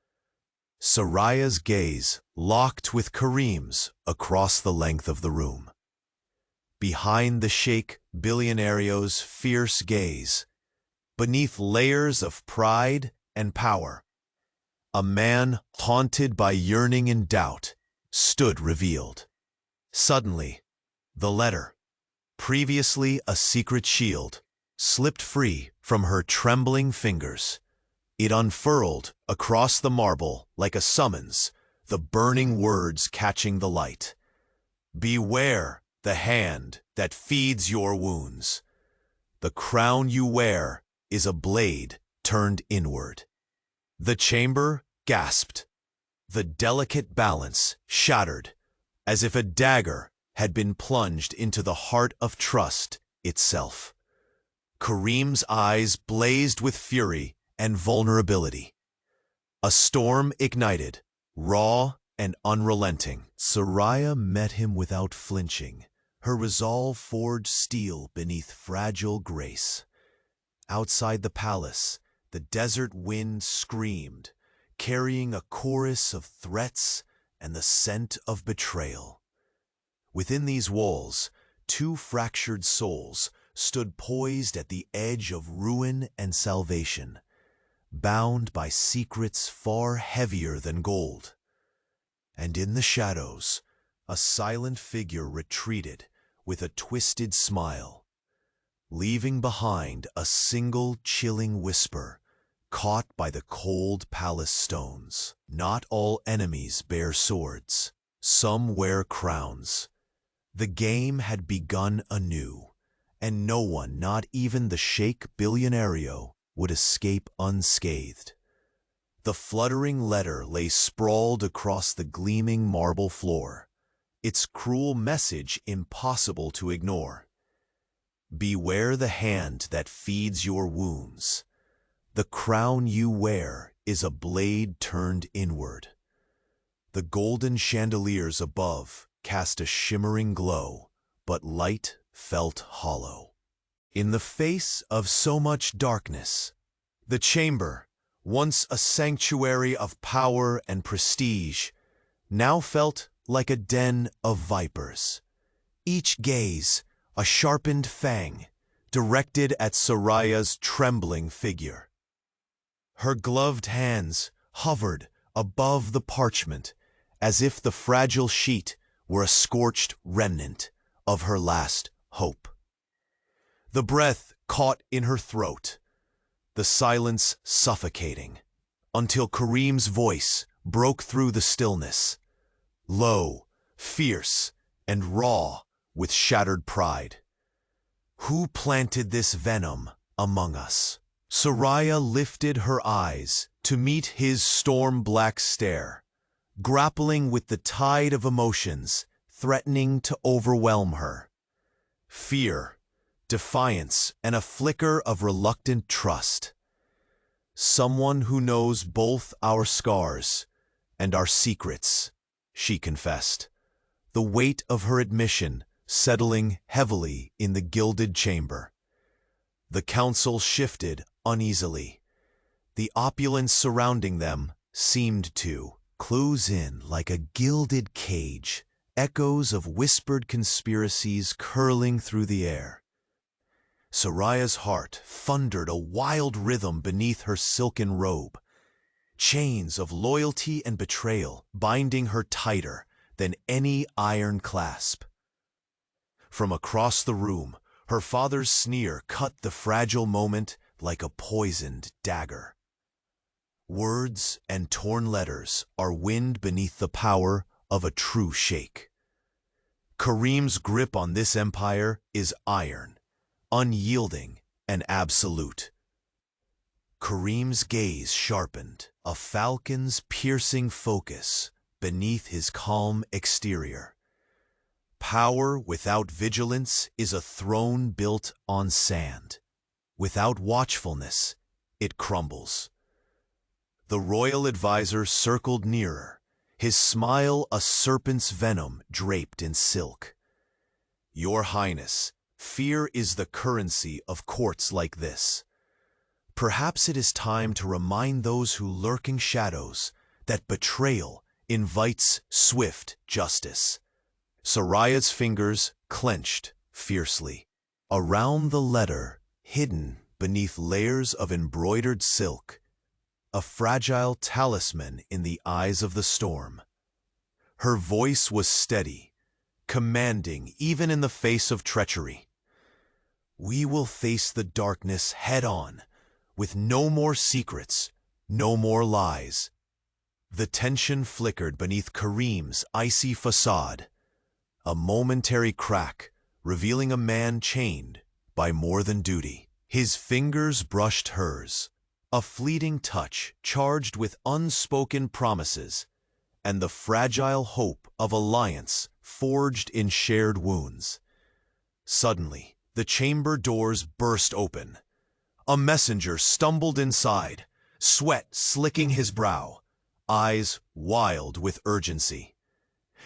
Soraya's gaze locked with Kareem's across the length of the room. Behind the Sheikh Billionaire's fierce gaze, beneath layers of pride and power, a man haunted by yearning and doubt stood revealed. Suddenly, the letter, previously a secret shield, slipped free from her trembling fingers. It unfurled across the marble like a summons, the burning words catching the light. "Beware the hand that feeds your wounds. The crown you wear is a blade turned inward." The chamber gasped. The delicate balance shattered, as if a dagger had been plunged into the heart of trust itself. Kareem's eyes blazed with fury and vulnerability. A storm ignited, raw and unrelenting. Soraya met him without flinching, her resolve forged steel beneath fragile grace. Outside the palace, the desert wind screamed, carrying a chorus of threats and the scent of betrayal. Within these walls, two fractured souls stood poised at the edge of ruin and salvation, bound by secrets far heavier than gold. And in the shadows, a silent figure retreated with a twisted smile, leaving behind a single chilling whisper caught by the cold palace stones. Not all enemies bear swords. Some wear crowns. The game had begun anew, and no one, not even the Sheikh Billionaire, would escape unscathed. The fluttering letter lay sprawled across the gleaming marble floor, its cruel message impossible to ignore. Beware the hand that feeds your wounds. The crown you wear is a blade turned inward. The golden chandeliers above cast a shimmering glow, but light felt hollow. In the face of so much darkness, the chamber, once a sanctuary of power and prestige, now felt like a den of vipers. Each gaze, a sharpened fang, directed at Soraya's trembling figure. Her gloved hands hovered above the parchment, as if the fragile sheet were a scorched remnant of her last hope. The breath caught in her throat, the silence suffocating, until Kareem's voice broke through the stillness, low, fierce, and raw with shattered pride. Who planted this venom among us? Soraya lifted her eyes to meet his storm-black stare, grappling with the tide of emotions threatening to overwhelm her. Fear, defiance, and a flicker of reluctant trust. Someone who knows both our scars and our secrets, she confessed, the weight of her admission settling heavily in the gilded chamber. The council shifted uneasily. The opulence surrounding them seemed to close in like a gilded cage, echoes of whispered conspiracies curling through the air. Soraya's heart thundered a wild rhythm beneath her silken robe, chains of loyalty and betrayal binding her tighter than any iron clasp. From across the room, her father's sneer cut the fragile moment like a poisoned dagger. Words and torn letters are wind beneath the power of a true sheikh. Kareem's grip on this empire is iron, unyielding and absolute. Kareem's gaze sharpened, a falcon's piercing focus beneath his calm exterior. Power without vigilance is a throne built on sand. Without watchfulness, it crumbles. The royal advisor circled nearer, his smile a serpent's venom draped in silk. Your Highness, fear is the currency of courts like this. Perhaps it is time to remind those who lurk in shadows that betrayal invites swift justice. Soraya's fingers clenched fiercely. Around the letter, hidden beneath layers of embroidered silk, a fragile talisman in the eyes of the storm. Her voice was steady, commanding even in the face of treachery. We will face the darkness head-on, with no more secrets, no more lies. The tension flickered beneath Kareem's icy facade, a momentary crack revealing a man chained by more than duty. His fingers brushed hers, a fleeting touch charged with unspoken promises and the fragile hope of alliance forged in shared wounds. Suddenly, the chamber doors burst open. A messenger stumbled inside, sweat slicking his brow, eyes wild with urgency.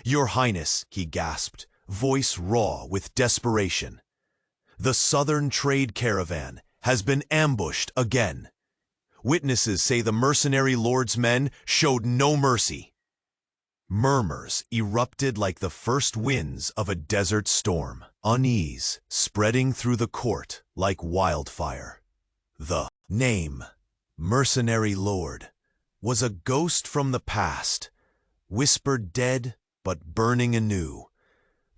Your Highness, he gasped, voice raw with desperation. The southern trade caravan has been ambushed again. Witnesses say the mercenary lord's men showed no mercy. Murmurs erupted like the first winds of a desert storm, unease spreading through the court like wildfire. The name, Mercenary Lord, was a ghost from the past, whispered dead but burning anew.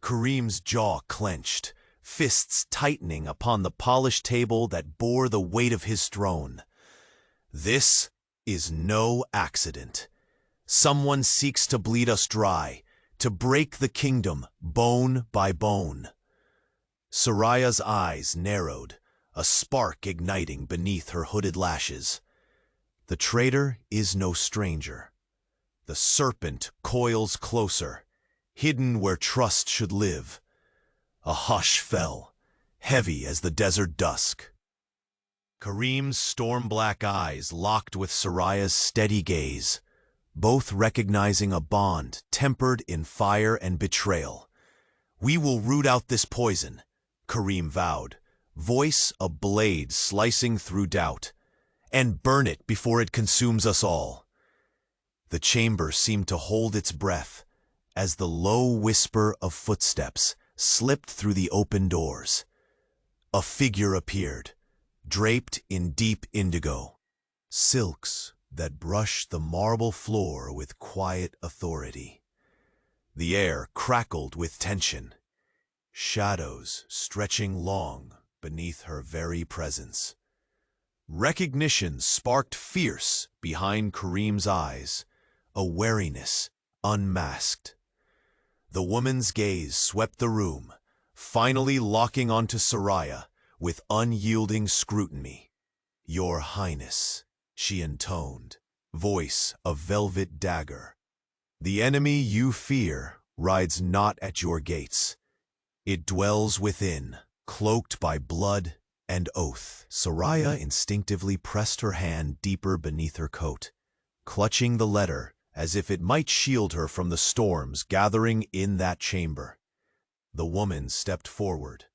Kareem's jaw clenched, fists tightening upon the polished table that bore the weight of his throne. This is no accident. Someone seeks to bleed us dry, to break the kingdom bone by bone. Soraya's eyes narrowed, a spark igniting beneath her hooded lashes. The traitor is no stranger. The serpent coils closer, hidden where trust should live. A hush fell, heavy as the desert dusk. Kareem's storm-black eyes locked with Soraya's steady gaze, both recognizing a bond tempered in fire and betrayal. "We will root out this poison," Kareem vowed, voice a blade slicing through doubt, "and burn it before it consumes us all." The chamber seemed to hold its breath as the low whisper of footsteps slipped through the open doors. A figure appeared, draped in deep indigo, silks that brushed the marble floor with quiet authority. The air crackled with tension, shadows stretching long beneath her very presence. Recognition sparked fierce behind Kareem's eyes, a wariness unmasked. The woman's gaze swept the room, finally locking onto Soraya with unyielding scrutiny. "Your Highness," she intoned, voice a velvet dagger. "The enemy you fear rides not at your gates. It dwells within, cloaked by blood and oath." Soraya instinctively pressed her hand deeper beneath her coat, clutching the letter as if it might shield her from the storms gathering in that chamber. The woman stepped forward,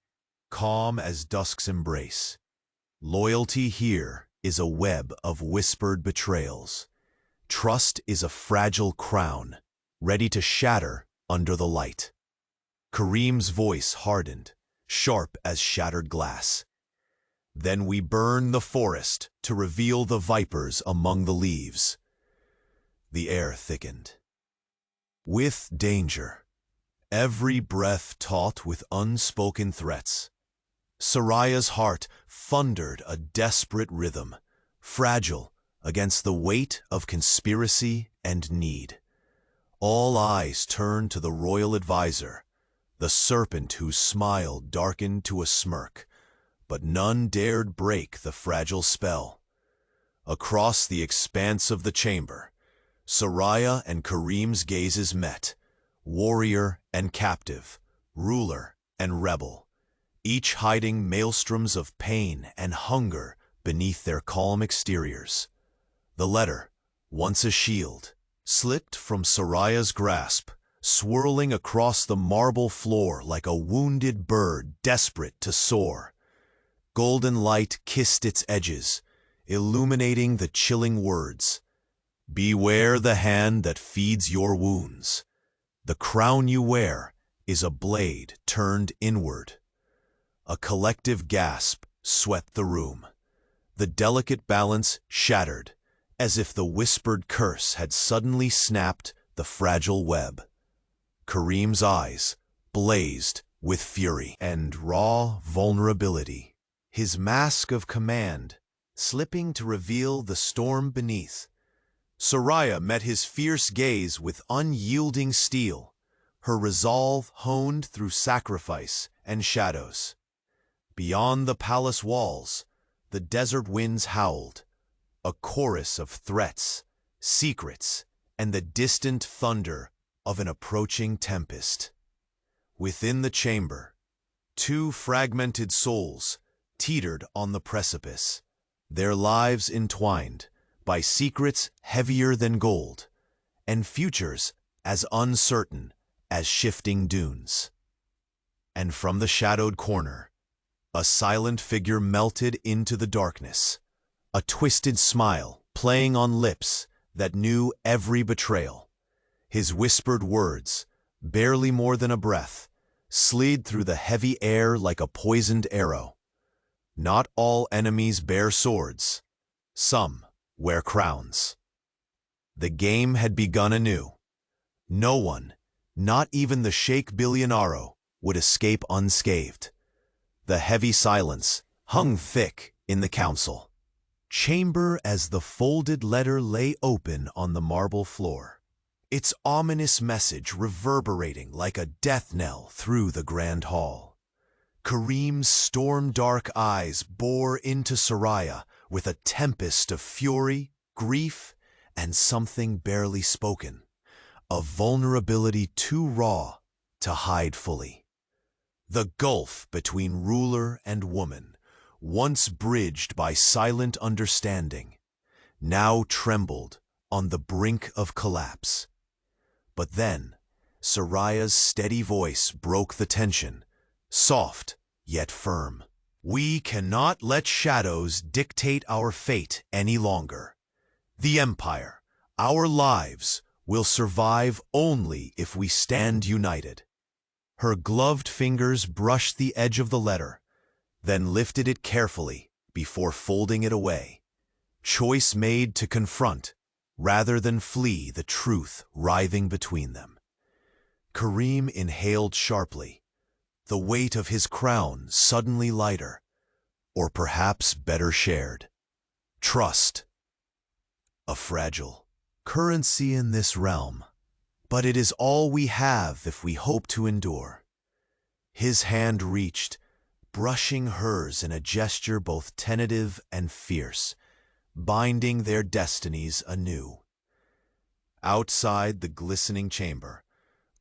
calm as dusk's embrace. "Loyalty here is a web of whispered betrayals. Trust is a fragile crown, ready to shatter under the light." Kareem's voice hardened, sharp as shattered glass. "Then we burn the forest to reveal the vipers among the leaves." The air thickened. With danger, every breath taut with unspoken threats. Soraya's heart thundered a desperate rhythm, fragile against the weight of conspiracy and need. All eyes turned to the royal advisor, the serpent whose smile darkened to a smirk, but none dared break the fragile spell. Across the expanse of the chamber, Soraya and Kareem's gazes met, warrior and captive, ruler and rebel, each hiding maelstroms of pain and hunger beneath their calm exteriors. The letter, once a shield, slipped from Soraya's grasp, swirling across the marble floor like a wounded bird desperate to soar. Golden light kissed its edges, illuminating the chilling words. "Beware the hand that feeds your wounds. The crown you wear is a blade turned inward." A collective gasp swept the room. The delicate balance shattered, as if the whispered curse had suddenly snapped the fragile web. Kareem's eyes blazed with fury and raw vulnerability, his mask of command slipping to reveal the storm beneath. Soraya met his fierce gaze with unyielding steel, her resolve honed through sacrifice and shadows. Beyond the palace walls, the desert winds howled, a chorus of threats, secrets, and the distant thunder of an approaching tempest. Within the chamber, two fragmented souls teetered on the precipice, their lives entwined by secrets heavier than gold, and futures as uncertain as shifting dunes. And from the shadowed corner, a silent figure melted into the darkness, a twisted smile playing on lips that knew every betrayal. His whispered words, barely more than a breath, slid through the heavy air like a poisoned arrow. Not all enemies bear swords. Some wear crowns. The game had begun anew. No one, not even the Sheikh Billionaire, would escape unscathed. The heavy silence hung thick in the council chamber as the folded letter lay open on the marble floor, its ominous message reverberating like a death knell through the grand hall. Kareem's storm-dark eyes bore into Soraya with a tempest of fury, grief, and something barely spoken, a vulnerability too raw to hide fully. The gulf between ruler and woman, once bridged by silent understanding, now trembled on the brink of collapse. But then, Soraya's steady voice broke the tension, soft yet firm. We cannot let shadows dictate our fate any longer. The Empire, our lives, will survive only if we stand united. Her gloved fingers brushed the edge of the letter, then lifted it carefully before folding it away. Choice made to confront, rather than flee the truth writhing between them. Kareem inhaled sharply, the weight of his crown suddenly lighter, or perhaps better shared. Trust, a fragile currency in this realm, but it is all we have if we hope to endure. His hand reached, brushing hers in a gesture both tentative and fierce, binding their destinies anew. Outside the glistening chamber,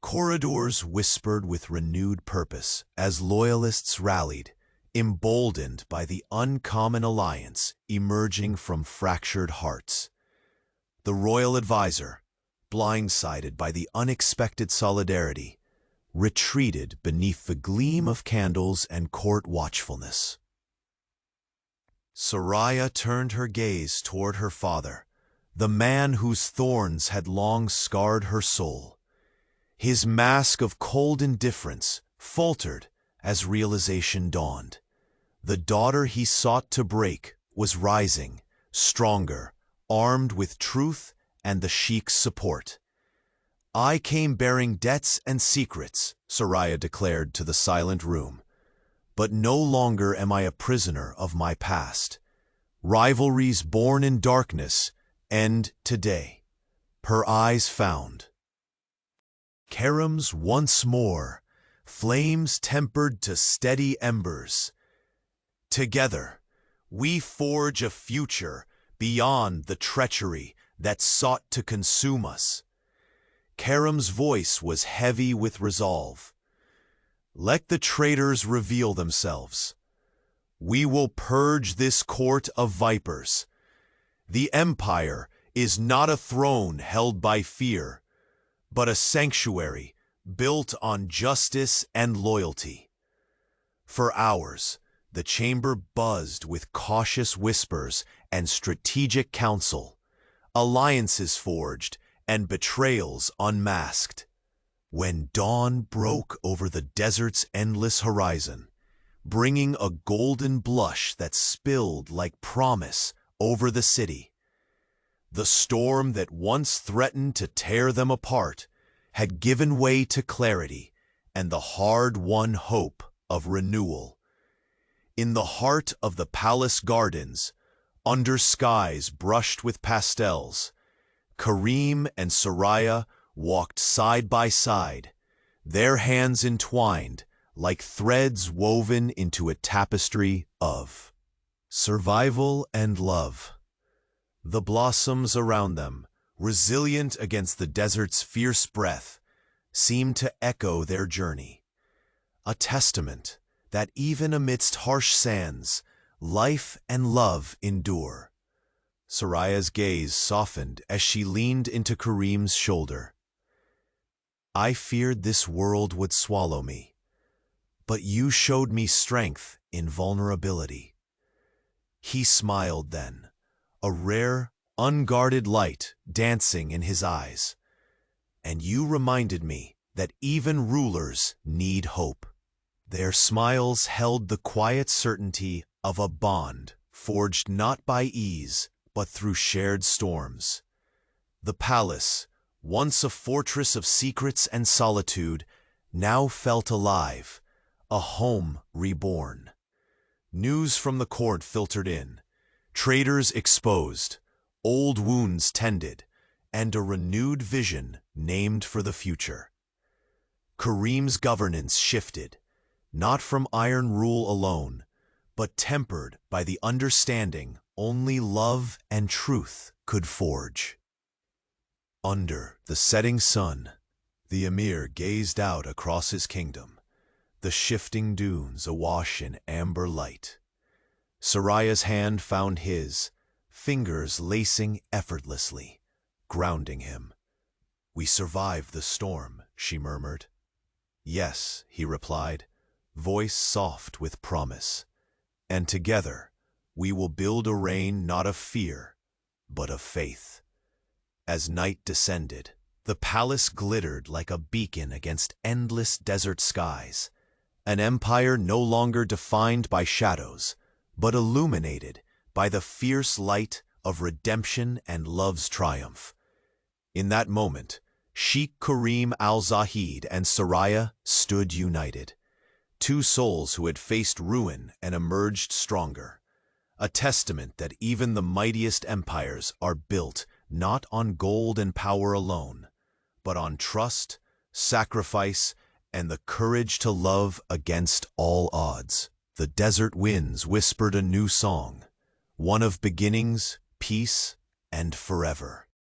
corridors whispered with renewed purpose as loyalists rallied, emboldened by the uncommon alliance emerging from fractured hearts. The royal advisor, blindsided by the unexpected solidarity, retreated beneath the gleam of candles and court watchfulness. Soraya turned her gaze toward her father, the man whose thorns had long scarred her soul. His mask of cold indifference faltered as realization dawned. The daughter he sought to break was rising, stronger, armed with truth and the Sheikh's support. I came bearing debts and secrets, Soraya declared to the silent room. But no longer am I a prisoner of my past. Rivalries born in darkness end today. Her eyes found Karim's once more, flames tempered to steady embers. Together, we forge a future beyond the treachery that sought to consume us. Karim's voice was heavy with resolve. Let the traitors reveal themselves. We will purge this court of vipers. The Empire is not a throne held by fear, but a sanctuary built on justice and loyalty. For hours, the chamber buzzed with cautious whispers and strategic counsel, alliances forged and betrayals unmasked. When dawn broke over the desert's endless horizon, bringing a golden blush that spilled like promise over the city, the storm that once threatened to tear them apart had given way to clarity and the hard-won hope of renewal. In the heart of the palace gardens, under skies brushed with pastels, Kareem and Soraya walked side by side, their hands entwined like threads woven into a tapestry of survival and love. The blossoms around them, resilient against the desert's fierce breath, seemed to echo their journey, a testament that even amidst harsh sands, life and love endure. Soraya's gaze softened as she leaned into Kareem's shoulder. I feared this world would swallow me, but you showed me strength in vulnerability. He smiled then, a rare, unguarded light dancing in his eyes. and you reminded me that even rulers need hope. Their smiles held the quiet certainty of a bond forged not by ease, but through shared storms. The palace, once a fortress of secrets and solitude, now felt alive, a home reborn. News from the court filtered in, traitors exposed, old wounds tended, and a renewed vision named for the future. Kareem's governance shifted, not from iron rule alone, but tempered by the understanding only love and truth could forge. Under the setting sun, the emir gazed out across his kingdom, the shifting dunes awash in amber light. Soraya's hand found his, fingers lacing effortlessly, grounding him. "We survived the storm," she murmured. "Yes," he replied, voice soft with promise. "And together, we will build a reign not of fear, but of faith." As night descended, the palace glittered like a beacon against endless desert skies, an empire no longer defined by shadows, but illuminated by the fierce light of redemption and love's triumph. In that moment, Sheikh Kareem al-Zahid and Soraya stood united, two souls who had faced ruin and emerged stronger, a testament that even the mightiest empires are built not on gold and power alone, but on trust, sacrifice, and the courage to love against all odds. The desert winds whispered a new song, one of beginnings, peace, and forever.